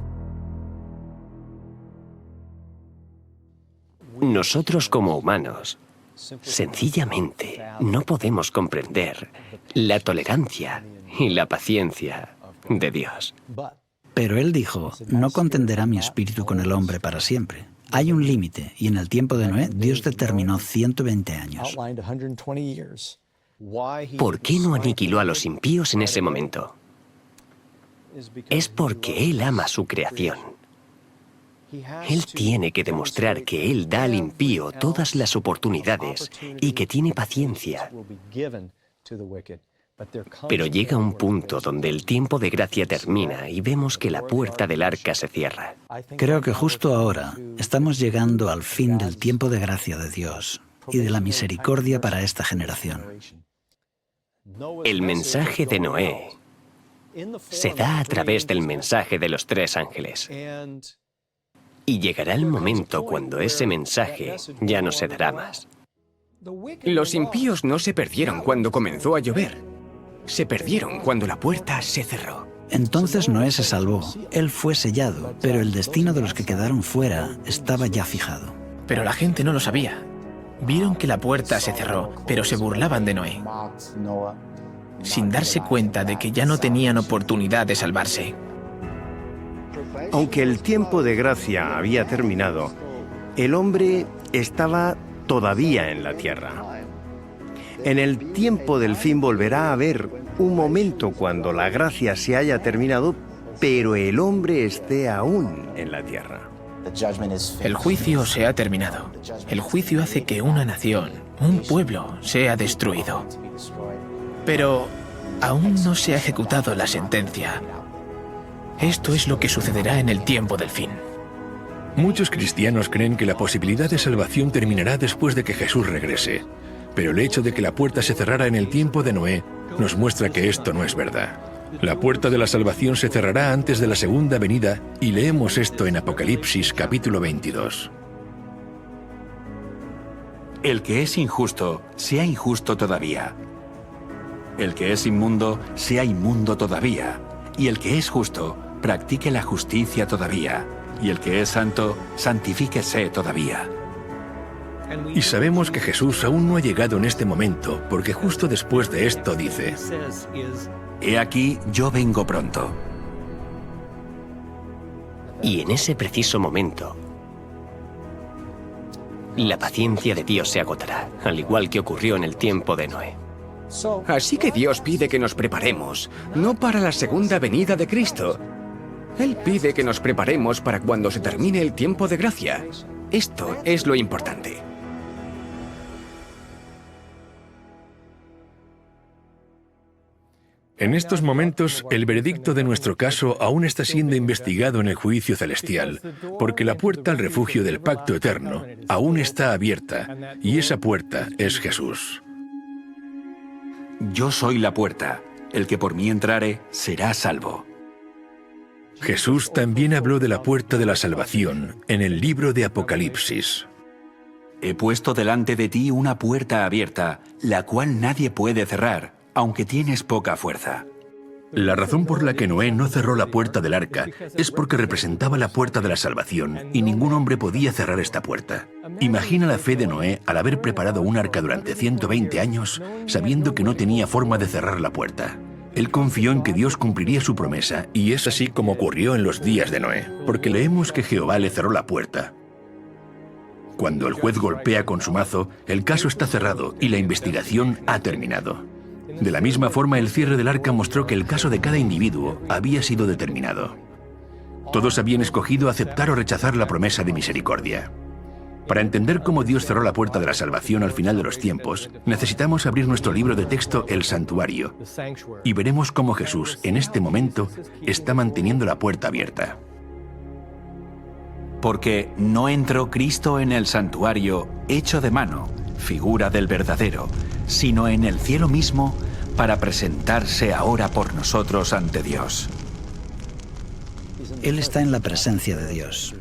Nosotros como humanos, sencillamente, no podemos comprender la tolerancia y la paciencia de Dios. Pero él dijo, no contenderá mi espíritu con el hombre para siempre. Hay un límite, y en el tiempo de Noé, Dios determinó 120 años. ¿Por qué no aniquiló a los impíos en ese momento? Es porque Él ama su creación. Él tiene que demostrar que Él da al impío todas las oportunidades y que tiene paciencia. Pero llega un punto donde el tiempo de gracia termina y vemos que la puerta del arca se cierra. Creo que justo ahora estamos llegando al fin del tiempo de gracia de Dios y de la misericordia para esta generación. El mensaje de Noé se da a través del mensaje de los tres ángeles. Y llegará el momento cuando ese mensaje ya no se dará más. Los impíos no se perdieron cuando comenzó a llover. Se perdieron cuando la puerta se cerró. Entonces Noé se salvó. Él fue sellado, pero el destino de los que quedaron fuera estaba ya fijado. Pero la gente no lo sabía. Vieron que la puerta se cerró, pero se burlaban de Noé, sin darse cuenta de que ya no tenían oportunidad de salvarse. Aunque el tiempo de gracia había terminado, el hombre estaba todavía en la tierra. En el tiempo del fin volverá a haber un momento cuando la gracia se haya terminado, pero el hombre esté aún en la tierra. El juicio se ha terminado. El juicio hace que una nación, un pueblo, sea destruido. Pero aún no se ha ejecutado la sentencia. Esto es lo que sucederá en el tiempo del fin. Muchos cristianos creen que la posibilidad de salvación terminará después de que Jesús regrese. Pero el hecho de que la puerta se cerrara en el tiempo de Noé nos muestra que esto no es verdad. La puerta de la salvación se cerrará antes de la segunda venida y leemos esto en Apocalipsis capítulo 22. El que es injusto, sea injusto todavía. El que es inmundo, sea inmundo todavía. Y el que es justo, practique la justicia todavía. Y el que es santo, santifíquese todavía. Y sabemos que Jesús aún no ha llegado en este momento, porque justo después de esto dice: He aquí, yo vengo pronto. Y en ese preciso momento, la paciencia de Dios se agotará, al igual que ocurrió en el tiempo de Noé. Así que Dios pide que nos preparemos, no para la segunda venida de Cristo. Él pide que nos preparemos para cuando se termine el tiempo de gracia. Esto es lo importante. En estos momentos, el veredicto de nuestro caso aún está siendo investigado en el juicio celestial, porque la puerta al refugio del pacto eterno aún está abierta, y esa puerta es Jesús. Yo soy la puerta. El que por mí entrare será salvo. Jesús también habló de la puerta de la salvación en el libro de Apocalipsis. He puesto delante de ti una puerta abierta, la cual nadie puede cerrar, aunque tienes poca fuerza. La razón por la que Noé no cerró la puerta del arca es porque representaba la puerta de la salvación y ningún hombre podía cerrar esta puerta. Imagina la fe de Noé al haber preparado un arca durante 120 años sabiendo que no tenía forma de cerrar la puerta. Él confió en que Dios cumpliría su promesa y es así como ocurrió en los días de Noé, porque leemos que Jehová le cerró la puerta. Cuando el juez golpea con su mazo, el caso está cerrado y la investigación ha terminado. De la misma forma, el cierre del arca mostró que el caso de cada individuo había sido determinado. Todos habían escogido aceptar o rechazar la promesa de misericordia. Para entender cómo Dios cerró la puerta de la salvación al final de los tiempos, necesitamos abrir nuestro libro de texto, El Santuario, y veremos cómo Jesús, en este momento, está manteniendo la puerta abierta. Porque no entró Cristo en el santuario hecho de mano, figura del verdadero, sino en el cielo mismo, para presentarse ahora por nosotros ante Dios. Él está en la presencia de Dios.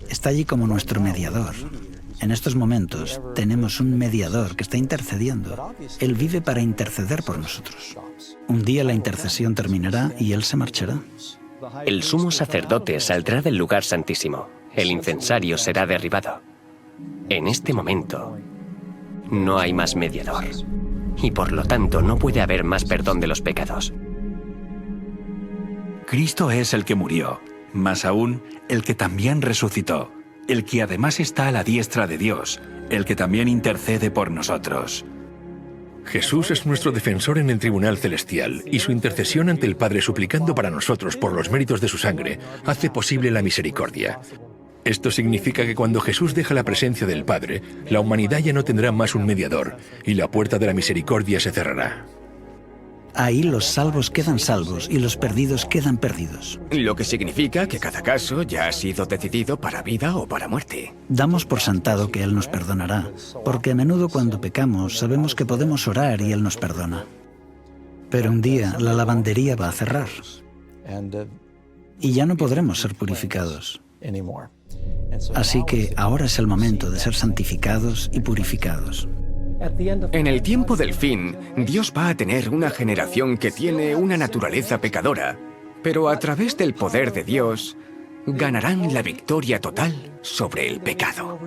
Está allí como nuestro mediador. En estos momentos tenemos un mediador que está intercediendo. Él vive para interceder por nosotros. Un día la intercesión terminará y Él se marchará. El sumo sacerdote saldrá del lugar santísimo. El incensario será derribado. En este momento, no hay más mediador. Y por lo tanto, no puede haber más perdón de los pecados. Cristo es el que murió, más aún el que también resucitó, el que además está a la diestra de Dios, el que también intercede por nosotros. Jesús es nuestro defensor en el tribunal celestial y su intercesión ante el Padre suplicando para nosotros por los méritos de su sangre hace posible la misericordia. Esto significa que cuando Jesús deja la presencia del Padre, la humanidad ya no tendrá más un mediador y la puerta de la misericordia se cerrará. Ahí los salvos quedan salvos y los perdidos quedan perdidos. Lo que significa que cada caso ya ha sido decidido para vida o para muerte. Damos por sentado que Él nos perdonará, porque a menudo cuando pecamos sabemos que podemos orar y Él nos perdona. Pero un día la lavandería va a cerrar y ya no podremos ser purificados. Así que ahora es el momento de ser santificados y purificados. En el tiempo del fin, Dios va a tener una generación que tiene una naturaleza pecadora, pero a través del poder de Dios, ganarán la victoria total sobre el pecado.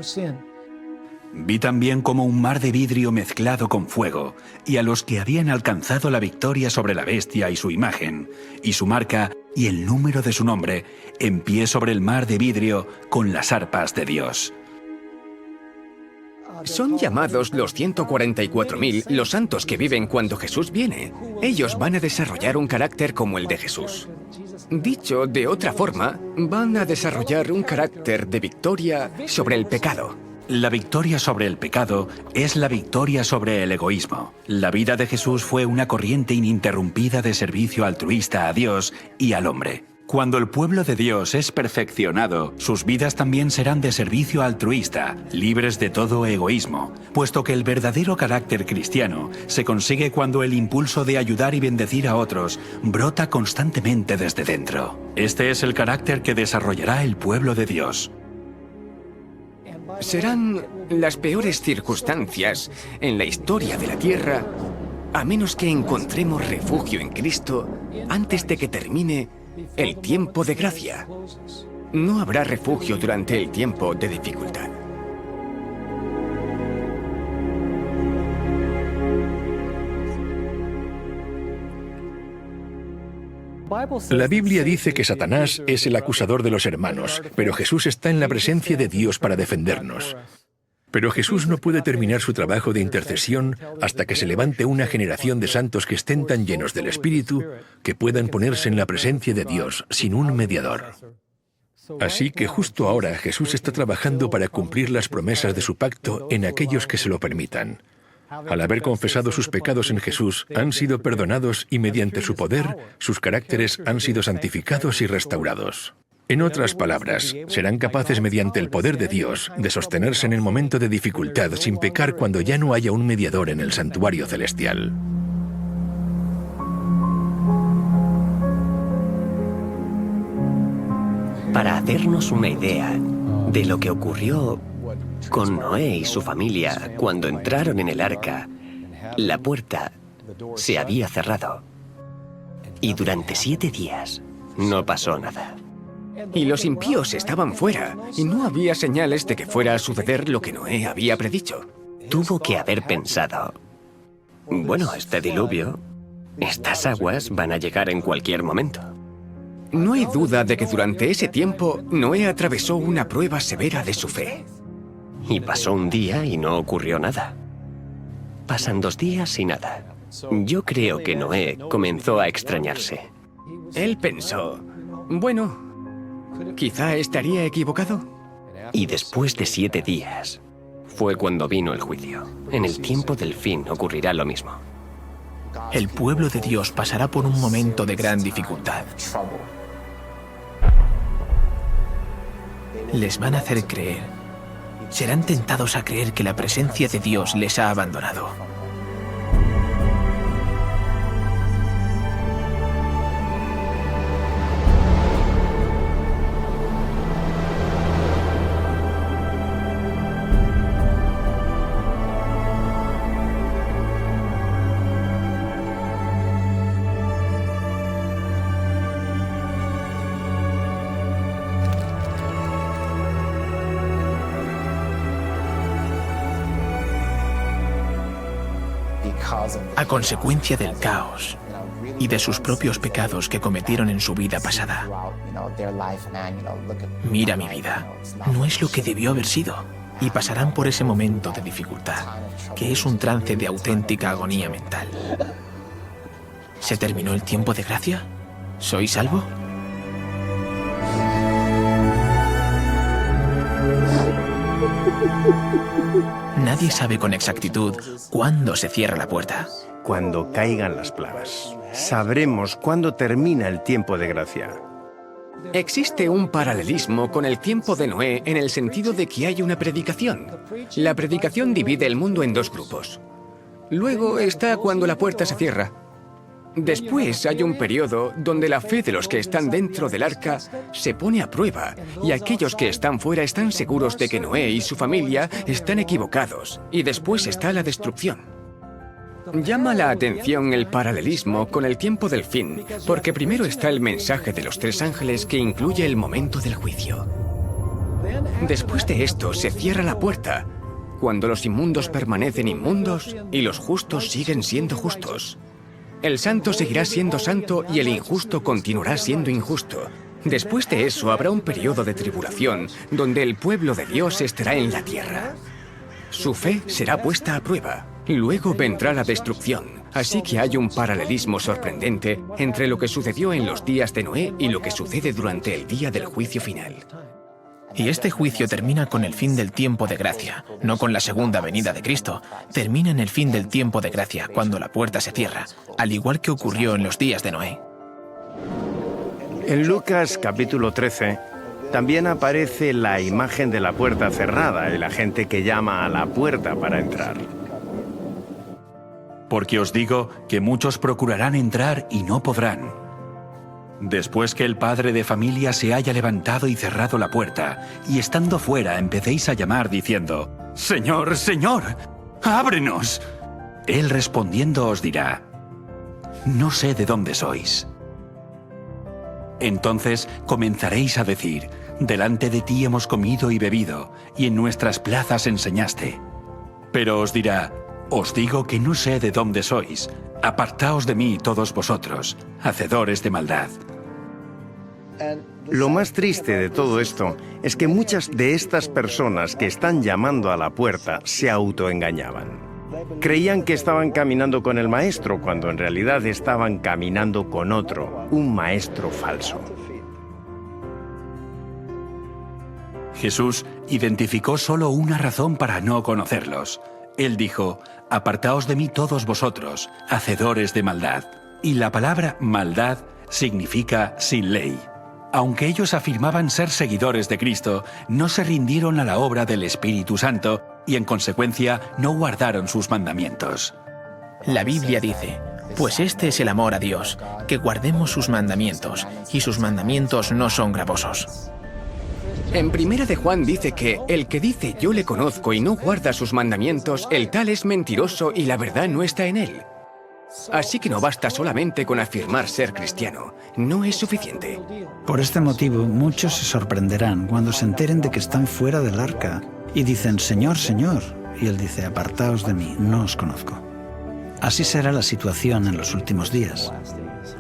Vi también como un mar de vidrio mezclado con fuego, y a los que habían alcanzado la victoria sobre la bestia y su imagen, y su marca, y el número de su nombre, en pie sobre el mar de vidrio con las arpas de Dios. Son llamados los 144.000 los santos que viven cuando Jesús viene. Ellos van a desarrollar un carácter como el de Jesús. Dicho de otra forma, van a desarrollar un carácter de victoria sobre el pecado. La victoria sobre el pecado es la victoria sobre el egoísmo. La vida de Jesús fue una corriente ininterrumpida de servicio altruista a Dios y al hombre. Cuando el pueblo de Dios es perfeccionado, sus vidas también serán de servicio altruista, libres de todo egoísmo, puesto que el verdadero carácter cristiano se consigue cuando el impulso de ayudar y bendecir a otros brota constantemente desde dentro. Este es el carácter que desarrollará el pueblo de Dios. Serán las peores circunstancias en la historia de la Tierra, a menos que encontremos refugio en Cristo antes de que termine el tiempo de gracia. No habrá refugio durante el tiempo de dificultad. La Biblia dice que Satanás es el acusador de los hermanos, pero Jesús está en la presencia de Dios para defendernos. Pero Jesús no puede terminar su trabajo de intercesión hasta que se levante una generación de santos que estén tan llenos del Espíritu que puedan ponerse en la presencia de Dios sin un mediador. Así que justo ahora Jesús está trabajando para cumplir las promesas de su pacto en aquellos que se lo permitan. Al haber confesado sus pecados en Jesús, han sido perdonados y mediante su poder, sus caracteres han sido santificados y restaurados. En otras palabras, serán capaces mediante el poder de Dios de sostenerse en el momento de dificultad sin pecar cuando ya no haya un mediador en el santuario celestial. Para hacernos una idea de lo que ocurrió con Noé y su familia cuando entraron en el arca, la puerta se había cerrado y durante 7 días no pasó nada. Y los impíos estaban fuera, y no había señales de que fuera a suceder lo que Noé había predicho. Tuvo que haber pensado, bueno, este diluvio, estas aguas van a llegar en cualquier momento. No hay duda de que durante ese tiempo Noé atravesó una prueba severa de su fe. Y pasó un día y no ocurrió nada. Pasan 2 días y nada. Yo creo que Noé comenzó a extrañarse. Él pensó, bueno, quizá estaría equivocado. Y después de 7 días, fue cuando vino el juicio. En el tiempo del fin ocurrirá lo mismo. El pueblo de Dios pasará por un momento de gran dificultad. Les van a hacer creer. Serán tentados a creer que la presencia de Dios les ha abandonado. A consecuencia del caos y de sus propios pecados que cometieron en su vida pasada. Mira mi vida, no es lo que debió haber sido, y pasarán por ese momento de dificultad, que es un trance de auténtica agonía mental. ¿Se terminó el tiempo de gracia? ¿Soy salvo? Nadie sabe con exactitud cuándo se cierra la puerta. Cuando caigan las plagas, sabremos cuándo termina el tiempo de gracia. Existe un paralelismo con el tiempo de Noé en el sentido de que hay una predicación. La predicación divide el mundo en 2 grupos. Luego está cuando la puerta se cierra. Después hay un periodo donde la fe de los que están dentro del arca se pone a prueba y aquellos que están fuera están seguros de que Noé y su familia están equivocados, y después está la destrucción. Llama la atención el paralelismo con el tiempo del fin, porque primero está el mensaje de los 3 ángeles que incluye el momento del juicio. Después de esto se cierra la puerta, cuando los inmundos permanecen inmundos y los justos siguen siendo justos. El santo seguirá siendo santo y el injusto continuará siendo injusto. Después de eso habrá un periodo de tribulación donde el pueblo de Dios estará en la tierra. Su fe será puesta a prueba. Luego vendrá la destrucción. Así que hay un paralelismo sorprendente entre lo que sucedió en los días de Noé y lo que sucede durante el día del juicio final. Y este juicio termina con el fin del tiempo de gracia, no con la segunda venida de Cristo. Termina en el fin del tiempo de gracia, cuando la puerta se cierra, al igual que ocurrió en los días de Noé. En Lucas capítulo 13 también aparece la imagen de la puerta cerrada y la gente que llama a la puerta para entrar. Porque os digo que muchos procurarán entrar y no podrán. Después que el padre de familia se haya levantado y cerrado la puerta, y estando fuera empecéis a llamar diciendo, «Señor, Señor, ábrenos». Él respondiendo os dirá, «No sé de dónde sois». Entonces comenzaréis a decir, «Delante de ti hemos comido y bebido, y en nuestras plazas enseñaste». Pero os dirá, Os digo que no sé de dónde sois. Apartaos de mí todos vosotros, hacedores de maldad. Lo más triste de todo esto es que muchas de estas personas que están llamando a la puerta se autoengañaban. Creían que estaban caminando con el maestro cuando en realidad estaban caminando con otro, un maestro falso. Jesús identificó solo una razón para no conocerlos. Él dijo: apartaos de mí todos vosotros, hacedores de maldad. Y la palabra maldad significa sin ley. Aunque ellos afirmaban ser seguidores de Cristo, no se rindieron a la obra del Espíritu Santo y en consecuencia no guardaron sus mandamientos. La Biblia dice: pues este es el amor a Dios, que guardemos sus mandamientos, y sus mandamientos no son gravosos. En Primera de Juan dice que el que dice yo le conozco y no guarda sus mandamientos, el tal es mentiroso y la verdad no está en él. Así que no basta solamente con afirmar ser cristiano, no es suficiente. Por este motivo, muchos se sorprenderán cuando se enteren de que están fuera del arca y dicen: Señor, Señor. Y él dice: apartaos de mí, no os conozco. Así será la situación en los últimos días.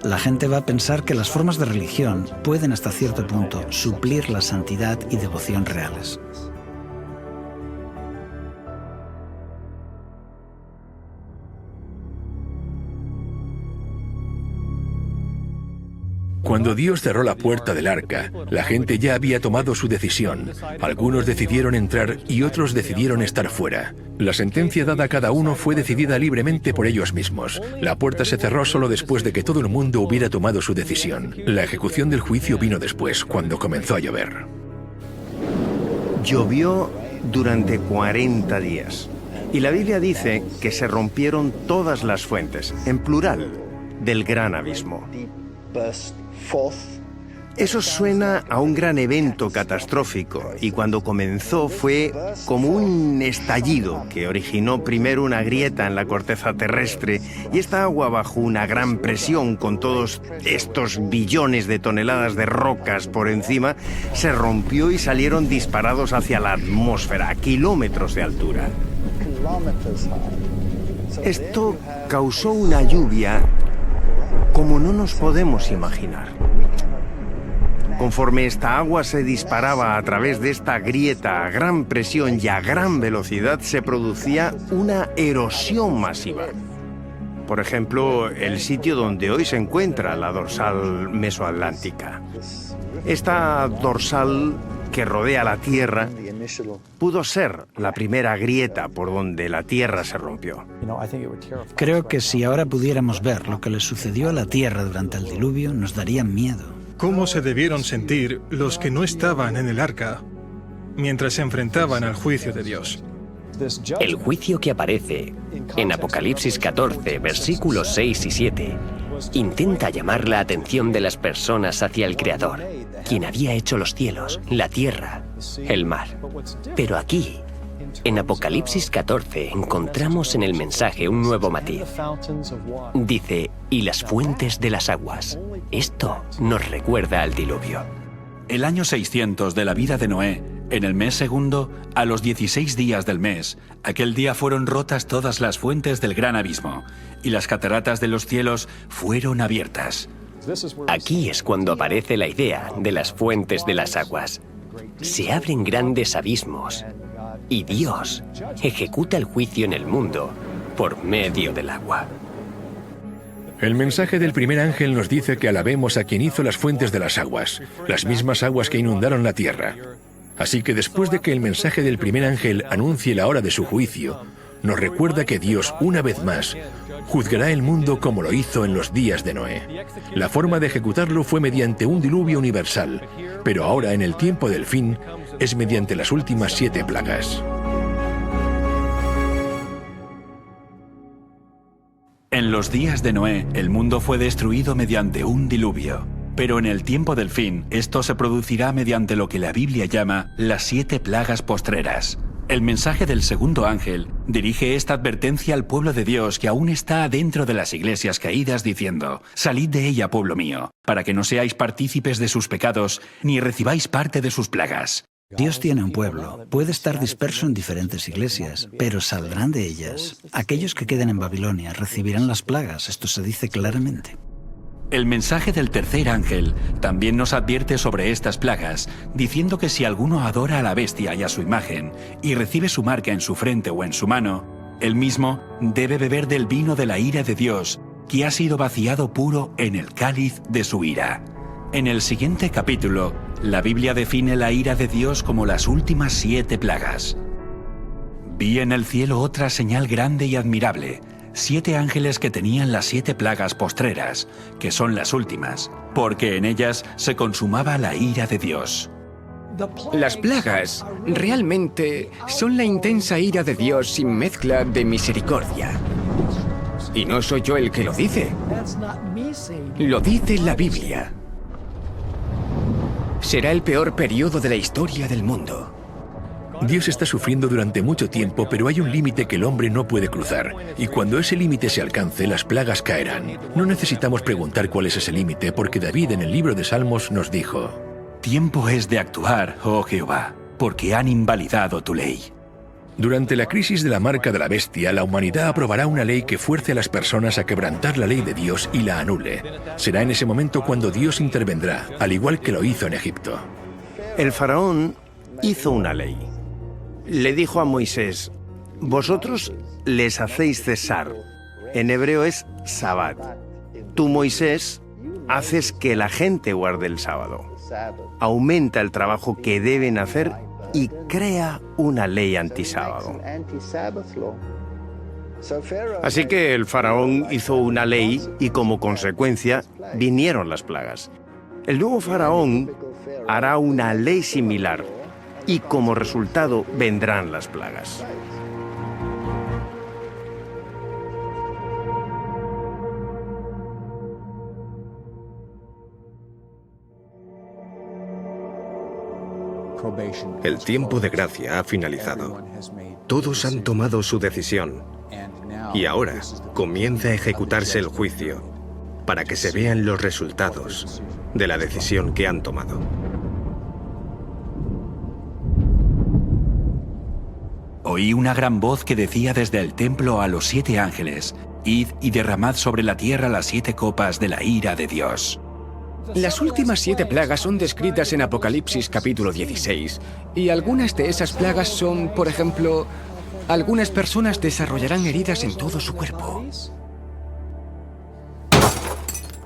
La gente va a pensar que las formas de religión pueden hasta cierto punto suplir la santidad y devoción reales. Cuando Dios cerró la puerta del arca, la gente ya había tomado su decisión. Algunos decidieron entrar y otros decidieron estar fuera. La sentencia dada a cada uno fue decidida libremente por ellos mismos. La puerta se cerró solo después de que todo el mundo hubiera tomado su decisión. La ejecución del juicio vino después, cuando comenzó a llover. Llovió durante 40 días. Y la Biblia dice que se rompieron todas las fuentes, en plural, del gran abismo. Eso suena a un gran evento catastrófico, y cuando comenzó fue como un estallido que originó primero una grieta en la corteza terrestre, y esta agua bajo una gran presión con todos estos billones de toneladas de rocas por encima, se rompió y salieron disparados hacia la atmósfera a kilómetros de altura. Esto causó una lluvia como no nos podemos imaginar. Conforme esta agua se disparaba a través de esta grieta a gran presión y a gran velocidad, se producía una erosión masiva. Por ejemplo, el sitio donde hoy se encuentra la dorsal mesoatlántica. Esta dorsal que rodea la Tierra pudo ser la primera grieta por donde la Tierra se rompió. Creo que si ahora pudiéramos ver lo que le sucedió a la Tierra durante el diluvio, nos daría miedo. ¿Cómo se debieron sentir los que no estaban en el arca mientras se enfrentaban al juicio de Dios? El juicio que aparece en Apocalipsis 14, versículos 6 y 7, intenta llamar la atención de las personas hacia el Creador, quien había hecho los cielos, la tierra, el mar. Pero aquí, en Apocalipsis 14, encontramos en el mensaje un nuevo matiz. Dice: y las fuentes de las aguas. Esto nos recuerda al diluvio. El año 600 de la vida de Noé, en el mes segundo, a los 16 días del mes, aquel día fueron rotas todas las fuentes del gran abismo, y las cataratas de los cielos fueron abiertas. Aquí es cuando aparece la idea de las fuentes de las aguas. Se abren grandes abismos, y Dios ejecuta el juicio en el mundo por medio del agua. El mensaje del primer ángel nos dice que alabemos a quien hizo las fuentes de las aguas, las mismas aguas que inundaron la tierra. Así que después de que el mensaje del primer ángel anuncie la hora de su juicio, nos recuerda que Dios, una vez más, juzgará el mundo como lo hizo en los días de Noé. La forma de ejecutarlo fue mediante un diluvio universal, pero ahora, en el tiempo del fin, es mediante las últimas 7 plagas. En los días de Noé, el mundo fue destruido mediante un diluvio. Pero en el tiempo del fin, esto se producirá mediante lo que la Biblia llama las 7 plagas postreras. El mensaje del segundo ángel dirige esta advertencia al pueblo de Dios que aún está dentro de las iglesias caídas, diciendo: salid de ella, pueblo mío, para que no seáis partícipes de sus pecados, ni recibáis parte de sus plagas. Dios tiene un pueblo. Puede estar disperso en diferentes iglesias, pero saldrán de ellas. Aquellos que queden en Babilonia recibirán las plagas. Esto se dice claramente. El mensaje del tercer ángel también nos advierte sobre estas plagas, diciendo que si alguno adora a la bestia y a su imagen, y recibe su marca en su frente o en su mano, él mismo debe beber del vino de la ira de Dios, que ha sido vaciado puro en el cáliz de su ira. En el siguiente capítulo, la Biblia define la ira de Dios como las últimas 7 plagas. Vi en el cielo otra señal grande y admirable, 7 ángeles que tenían las 7 plagas postreras, que son las últimas, porque en ellas se consumaba la ira de Dios. Las plagas realmente son la intensa ira de Dios sin mezcla de misericordia. Y no soy yo el que lo dice. Lo dice la Biblia. Será el peor periodo de la historia del mundo. Dios está sufriendo durante mucho tiempo, pero hay un límite que el hombre no puede cruzar. Y cuando ese límite se alcance, las plagas caerán. No necesitamos preguntar cuál es ese límite, porque David en el libro de Salmos nos dijo: Tiempo es de actuar, oh Jehová, porque han invalidado tu ley. Durante la crisis de la marca de la bestia, la humanidad aprobará una ley que fuerce a las personas a quebrantar la ley de Dios y la anule. Será en ese momento cuando Dios intervendrá, al igual que lo hizo en Egipto. El faraón hizo una ley. Le dijo a Moisés: vosotros les hacéis cesar. En hebreo es Sabbat. Tú, Moisés, haces que la gente guarde el sábado. Aumenta el trabajo que deben hacer y crea una ley antisábado. Así que el faraón hizo una ley y como consecuencia vinieron las plagas. El nuevo faraón hará una ley similar y como resultado vendrán las plagas. El tiempo de gracia ha finalizado. Todos han tomado su decisión. Y ahora comienza a ejecutarse el juicio para que se vean los resultados de la decisión que han tomado. Oí una gran voz que decía desde el templo a los 7 ángeles: Id y derramad sobre la tierra las 7 copas de la ira de Dios. Las últimas 7 plagas son descritas en Apocalipsis capítulo 16, y algunas de esas plagas son, por ejemplo, algunas personas desarrollarán heridas en todo su cuerpo.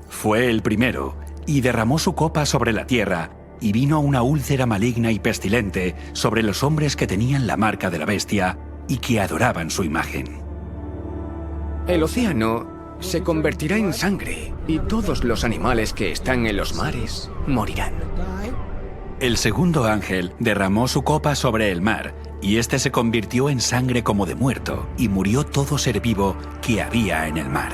Fue el primero, y derramó su copa sobre la tierra, y vino una úlcera maligna y pestilente sobre los hombres que tenían la marca de la bestia y que adoraban su imagen. El océano se convertirá en sangre, y todos los animales que están en los mares morirán. El segundo ángel derramó su copa sobre el mar, y éste se convirtió en sangre como de muerto, y murió todo ser vivo que había en el mar.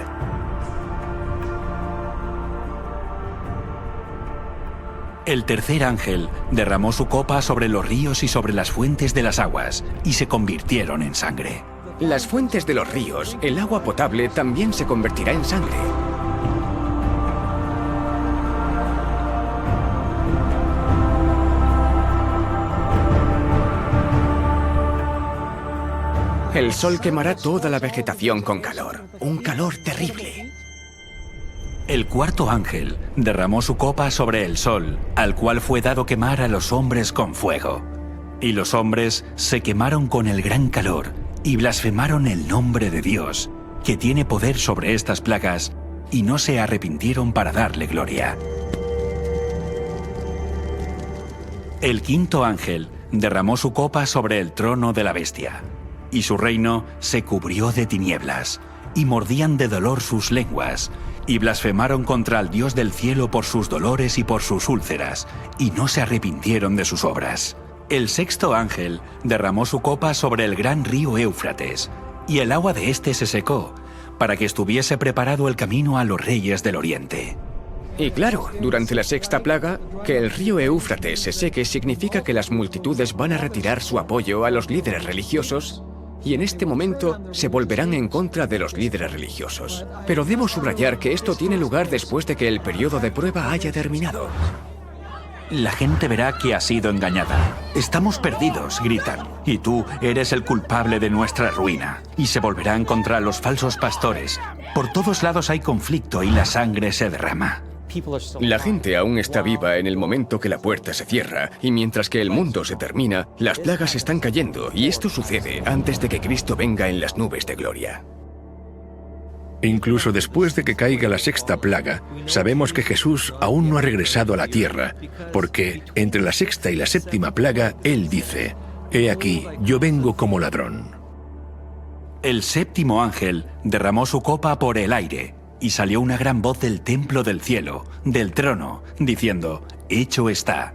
El tercer ángel derramó su copa sobre los ríos y sobre las fuentes de las aguas, y se convirtieron en sangre. Las fuentes de los ríos, el agua potable también se convertirá en sangre. El sol quemará toda la vegetación con calor, un calor terrible. El cuarto ángel derramó su copa sobre el sol, al cual fue dado quemar a los hombres con fuego. Y los hombres se quemaron con el gran calor, y blasfemaron el nombre de Dios, que tiene poder sobre estas plagas, y no se arrepintieron para darle gloria. El quinto ángel derramó su copa sobre el trono de la bestia, y su reino se cubrió de tinieblas, y mordían de dolor sus lenguas, y blasfemaron contra el Dios del cielo por sus dolores y por sus úlceras, y no se arrepintieron de sus obras. El sexto ángel derramó su copa sobre el gran río Éufrates, y el agua de éste se secó, para que estuviese preparado el camino a los reyes del oriente. Y claro, durante la sexta plaga, que el río Éufrates se seque significa que las multitudes van a retirar su apoyo a los líderes religiosos, y en este momento se volverán en contra de los líderes religiosos. Pero debo subrayar que esto tiene lugar después de que el periodo de prueba haya terminado. La gente verá que ha sido engañada. Estamos perdidos, gritan. Y tú eres el culpable de nuestra ruina. Y se volverán contra los falsos pastores. Por todos lados hay conflicto y la sangre se derrama. La gente aún está viva en el momento que la puerta se cierra, y mientras que el mundo se termina, las plagas están cayendo, y esto sucede antes de que Cristo venga en las nubes de gloria. Incluso después de que caiga la sexta plaga, sabemos que Jesús aún no ha regresado a la tierra, porque entre la sexta y la séptima plaga, Él dice: «He aquí, yo vengo como ladrón». El séptimo ángel derramó su copa por el aire, y salió una gran voz del templo del cielo, del trono, diciendo: «Hecho está».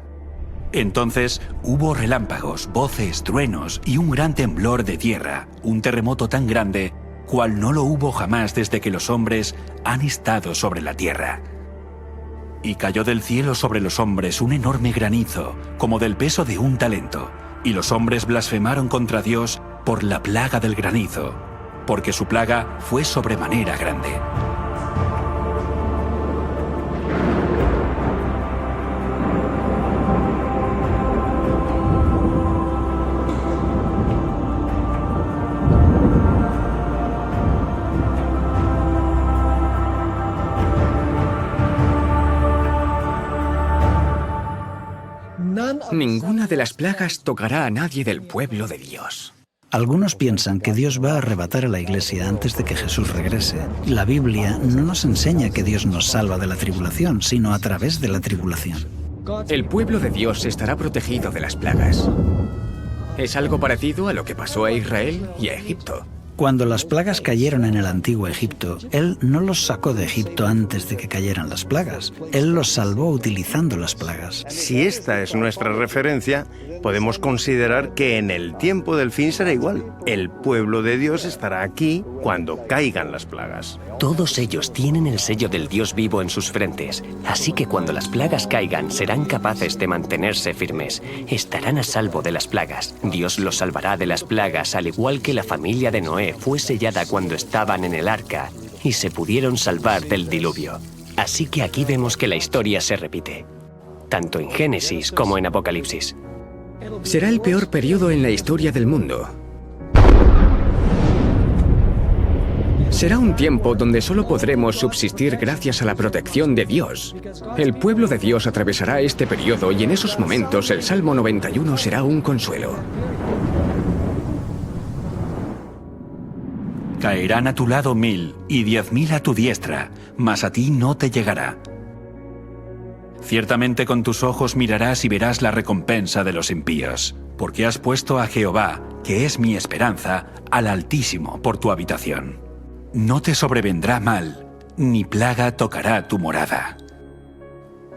Entonces hubo relámpagos, voces, truenos y un gran temblor de tierra, un terremoto tan grande cual no lo hubo jamás desde que los hombres han estado sobre la tierra. Y cayó del cielo sobre los hombres un enorme granizo, como del peso de un talento, y los hombres blasfemaron contra Dios por la plaga del granizo, porque su plaga fue sobremanera grande. Ninguna de las plagas tocará a nadie del pueblo de Dios. Algunos piensan que Dios va a arrebatar a la Iglesia antes de que Jesús regrese. La Biblia no nos enseña que Dios nos salva de la tribulación, sino a través de la tribulación. El pueblo de Dios estará protegido de las plagas. Es algo parecido a lo que pasó a Israel y a Egipto. Cuando las plagas cayeron en el antiguo Egipto, Él no los sacó de Egipto antes de que cayeran las plagas. Él los salvó utilizando las plagas. Si esta es nuestra referencia, podemos considerar que en el tiempo del fin será igual. El pueblo de Dios estará aquí cuando caigan las plagas. Todos ellos tienen el sello del Dios vivo en sus frentes, así que cuando las plagas caigan serán capaces de mantenerse firmes. Estarán a salvo de las plagas. Dios los salvará de las plagas, al igual que la familia de Noé fue sellada cuando estaban en el arca y se pudieron salvar del diluvio. Así que aquí vemos que la historia se repite, tanto en Génesis como en Apocalipsis. Será el peor periodo en la historia del mundo. Será un tiempo donde solo podremos subsistir gracias a la protección de Dios. El pueblo de Dios atravesará este periodo y en esos momentos el Salmo 91 será un consuelo. Caerán a tu lado 1000 y 10.000 a tu diestra, mas a ti no te llegará. Ciertamente con tus ojos mirarás y verás la recompensa de los impíos, porque has puesto a Jehová, que es mi esperanza, al Altísimo por tu habitación. No te sobrevendrá mal, ni plaga tocará tu morada.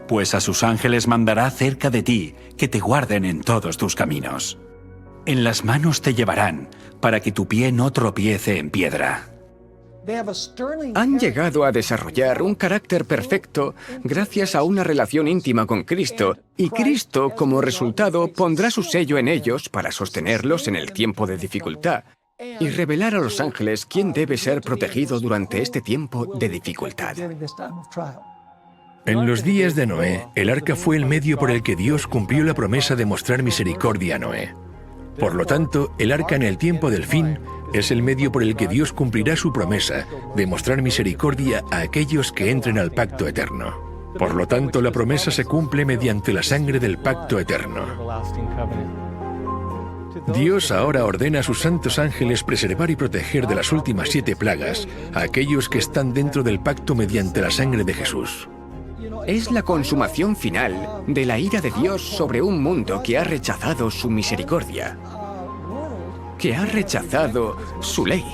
Pues a sus ángeles mandará cerca de ti, que te guarden en todos tus caminos. En las manos te llevarán, para que tu pie no tropiece en piedra. Han llegado a desarrollar un carácter perfecto gracias a una relación íntima con Cristo, y Cristo, como resultado, pondrá su sello en ellos para sostenerlos en el tiempo de dificultad y revelar a los ángeles quién debe ser protegido durante este tiempo de dificultad. En los días de Noé, el arca fue el medio por el que Dios cumplió la promesa de mostrar misericordia a Noé. Por lo tanto, el arca en el tiempo del fin es el medio por el que Dios cumplirá su promesa de mostrar misericordia a aquellos que entren al pacto eterno. Por lo tanto, la promesa se cumple mediante la sangre del pacto eterno. Dios ahora ordena a sus santos ángeles preservar y proteger de las últimas 7 plagas a aquellos que están dentro del pacto mediante la sangre de Jesús. Es la consumación final de la ira de Dios sobre un mundo que ha rechazado su misericordia, que ha rechazado su ley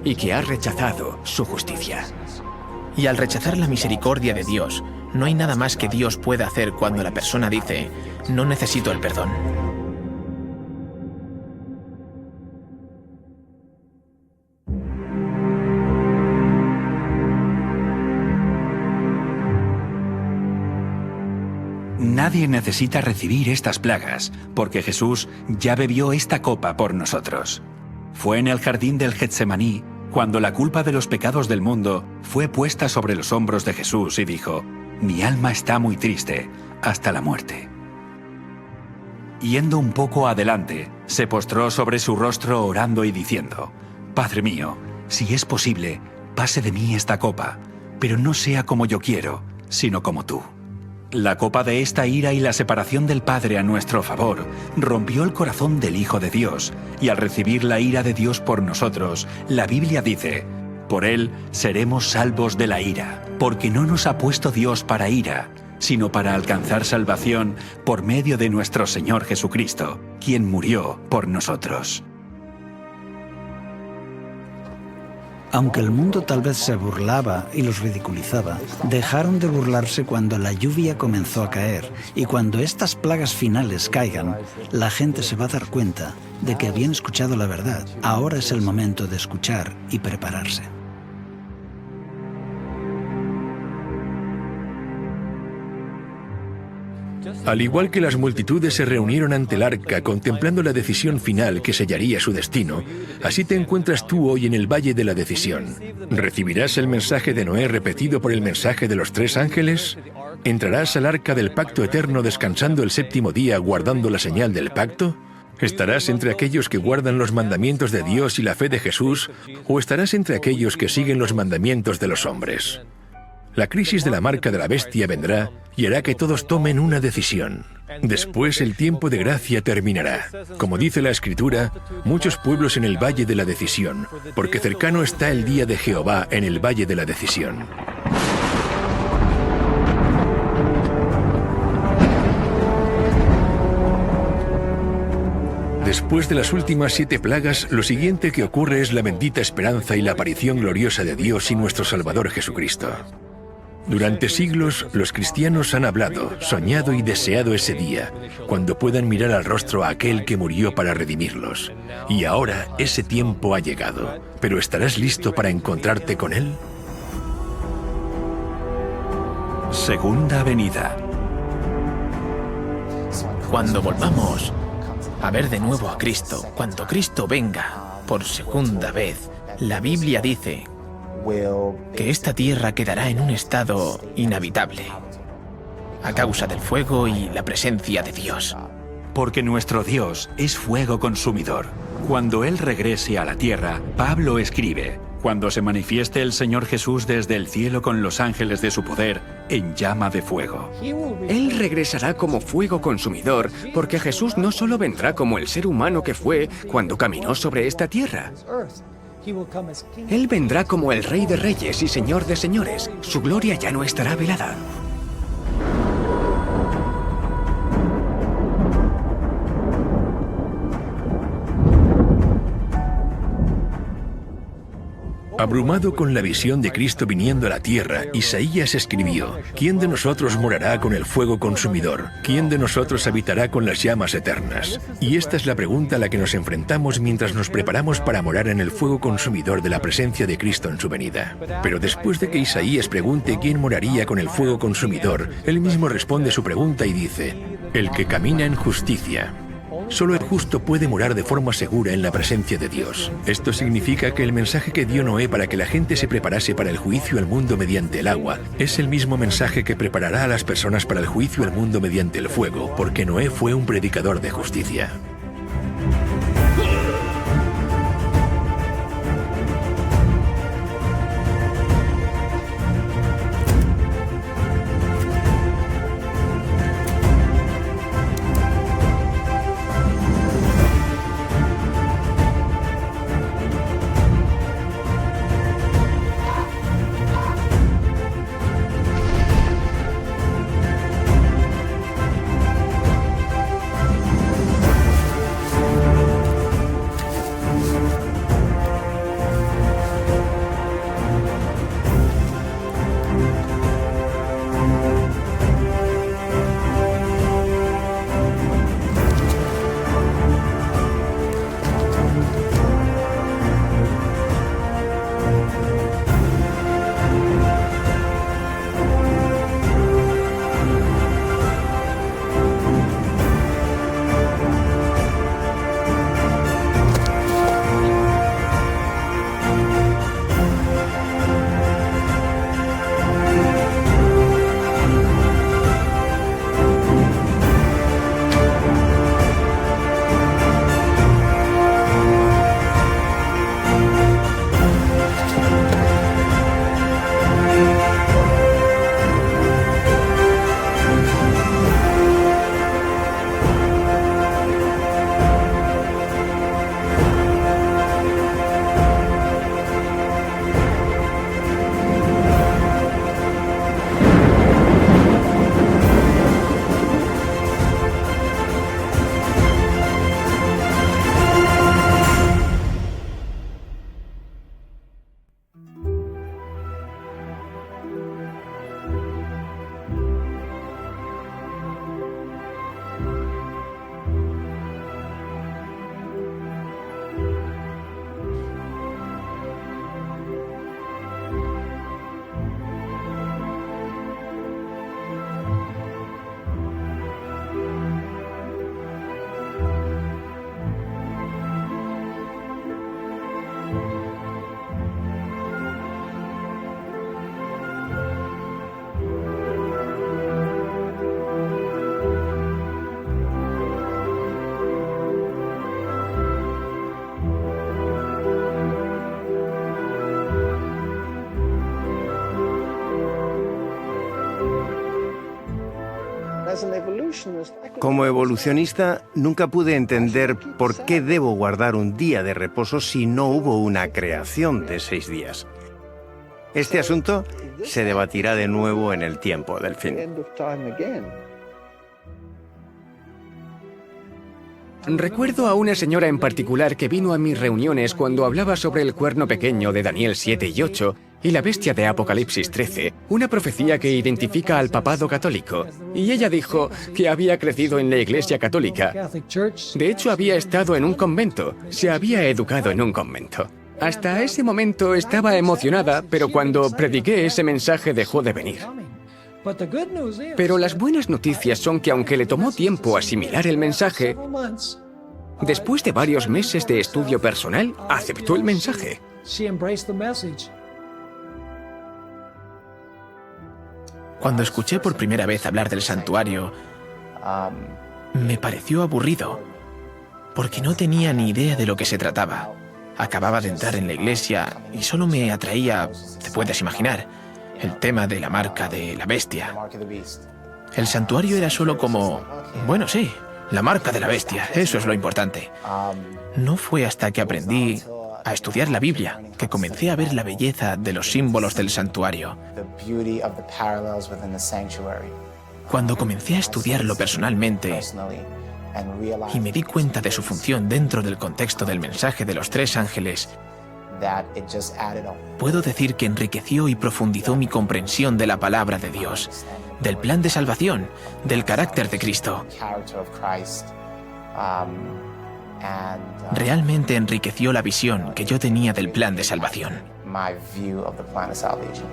y que ha rechazado su justicia. Y al rechazar la misericordia de Dios, no hay nada más que Dios pueda hacer cuando la persona dice: no necesito el perdón. Nadie necesita recibir estas plagas, porque Jesús ya bebió esta copa por nosotros. Fue en el jardín del Getsemaní cuando la culpa de los pecados del mundo fue puesta sobre los hombros de Jesús y dijo: mi alma está muy triste, hasta la muerte. Yendo un poco adelante, se postró sobre su rostro orando y diciendo: Padre mío, si es posible, pase de mí esta copa, pero no sea como yo quiero, sino como tú. La copa de esta ira y la separación del Padre a nuestro favor rompió el corazón del Hijo de Dios, y al recibir la ira de Dios por nosotros, la Biblia dice: por él seremos salvos de la ira, porque no nos ha puesto Dios para ira, sino para alcanzar salvación por medio de nuestro Señor Jesucristo, quien murió por nosotros. Aunque el mundo tal vez se burlaba y los ridiculizaba, dejaron de burlarse cuando la lluvia comenzó a caer, y cuando estas plagas finales caigan, la gente se va a dar cuenta de que habían escuchado la verdad. Ahora es el momento de escuchar y prepararse. Al igual que las multitudes se reunieron ante el arca contemplando la decisión final que sellaría su destino, así te encuentras tú hoy en el Valle de la Decisión. ¿Recibirás el mensaje de Noé repetido por el mensaje de los 3 ángeles? ¿Entrarás al arca del pacto eterno descansando el 7º día guardando la señal del pacto? ¿Estarás entre aquellos que guardan los mandamientos de Dios y la fe de Jesús, o estarás entre aquellos que siguen los mandamientos de los hombres? La crisis de la marca de la bestia vendrá y hará que todos tomen una decisión. Después el tiempo de gracia terminará. Como dice la Escritura, muchos pueblos en el Valle de la Decisión, porque cercano está el día de Jehová en el Valle de la Decisión. Después de las últimas 7 plagas, lo siguiente que ocurre es la bendita esperanza y la aparición gloriosa de Dios y nuestro Salvador Jesucristo. Durante siglos, los cristianos han hablado, soñado y deseado ese día, cuando puedan mirar al rostro a aquel que murió para redimirlos. Y ahora ese tiempo ha llegado. ¿Pero estarás listo para encontrarte con él? Segunda venida. Cuando volvamos a ver de nuevo a Cristo, cuando Cristo venga por segunda vez, la Biblia dice que esta tierra quedará en un estado inhabitable a causa del fuego y la presencia de Dios. Porque nuestro Dios es fuego consumidor. Cuando Él regrese a la tierra, Pablo escribe: cuando se manifieste el Señor Jesús desde el cielo con los ángeles de su poder, en llama de fuego. Él regresará como fuego consumidor, porque Jesús no solo vendrá como el ser humano que fue cuando caminó sobre esta tierra. Él vendrá como el Rey de Reyes y Señor de Señores. Su gloria ya no estará velada. Abrumado con la visión de Cristo viniendo a la tierra, Isaías escribió: ¿quién de nosotros morará con el fuego consumidor? ¿Quién de nosotros habitará con las llamas eternas? Y esta es la pregunta a la que nos enfrentamos mientras nos preparamos para morar en el fuego consumidor de la presencia de Cristo en su venida. Pero después de que Isaías pregunte quién moraría con el fuego consumidor, él mismo responde su pregunta y dice: el que camina en justicia. Solo el justo puede morar de forma segura en la presencia de Dios. Esto significa que el mensaje que dio Noé para que la gente se preparase para el juicio al mundo mediante el agua es el mismo mensaje que preparará a las personas para el juicio al mundo mediante el fuego, porque Noé fue un predicador de justicia. Como evolucionista, nunca pude entender por qué debo guardar un día de reposo si no hubo una creación de 6 días. Este asunto se debatirá de nuevo en el tiempo del fin. Recuerdo a una señora en particular que vino a mis reuniones cuando hablaba sobre el cuerno pequeño de Daniel 7 y 8 y la bestia de Apocalipsis 13, una profecía que identifica al papado católico. Y ella dijo que había crecido en la Iglesia Católica. De hecho, había estado en un convento, se había educado en un convento. Hasta ese momento estaba emocionada, pero cuando prediqué ese mensaje dejó de venir. Pero las buenas noticias son que aunque le tomó tiempo asimilar el mensaje, después de varios meses de estudio personal, aceptó el mensaje. Cuando escuché por primera vez hablar del santuario, me pareció aburrido, porque no tenía ni idea de lo que se trataba. Acababa de entrar en la iglesia y solo me atraía, te puedes imaginar, el tema de la marca de la bestia. El santuario era solo como, bueno, sí, la marca de la bestia, eso es lo importante. No fue hasta que aprendí a estudiar la Biblia que comencé a ver la belleza de los símbolos del santuario. Cuando comencé a estudiarlo personalmente y me di cuenta de su función dentro del contexto del mensaje de los 3 ángeles, puedo decir que enriqueció y profundizó mi comprensión de la palabra de Dios, del plan de salvación, del carácter de Cristo. Realmente enriqueció la visión que yo tenía del plan de salvación. My view of the plan of salvation.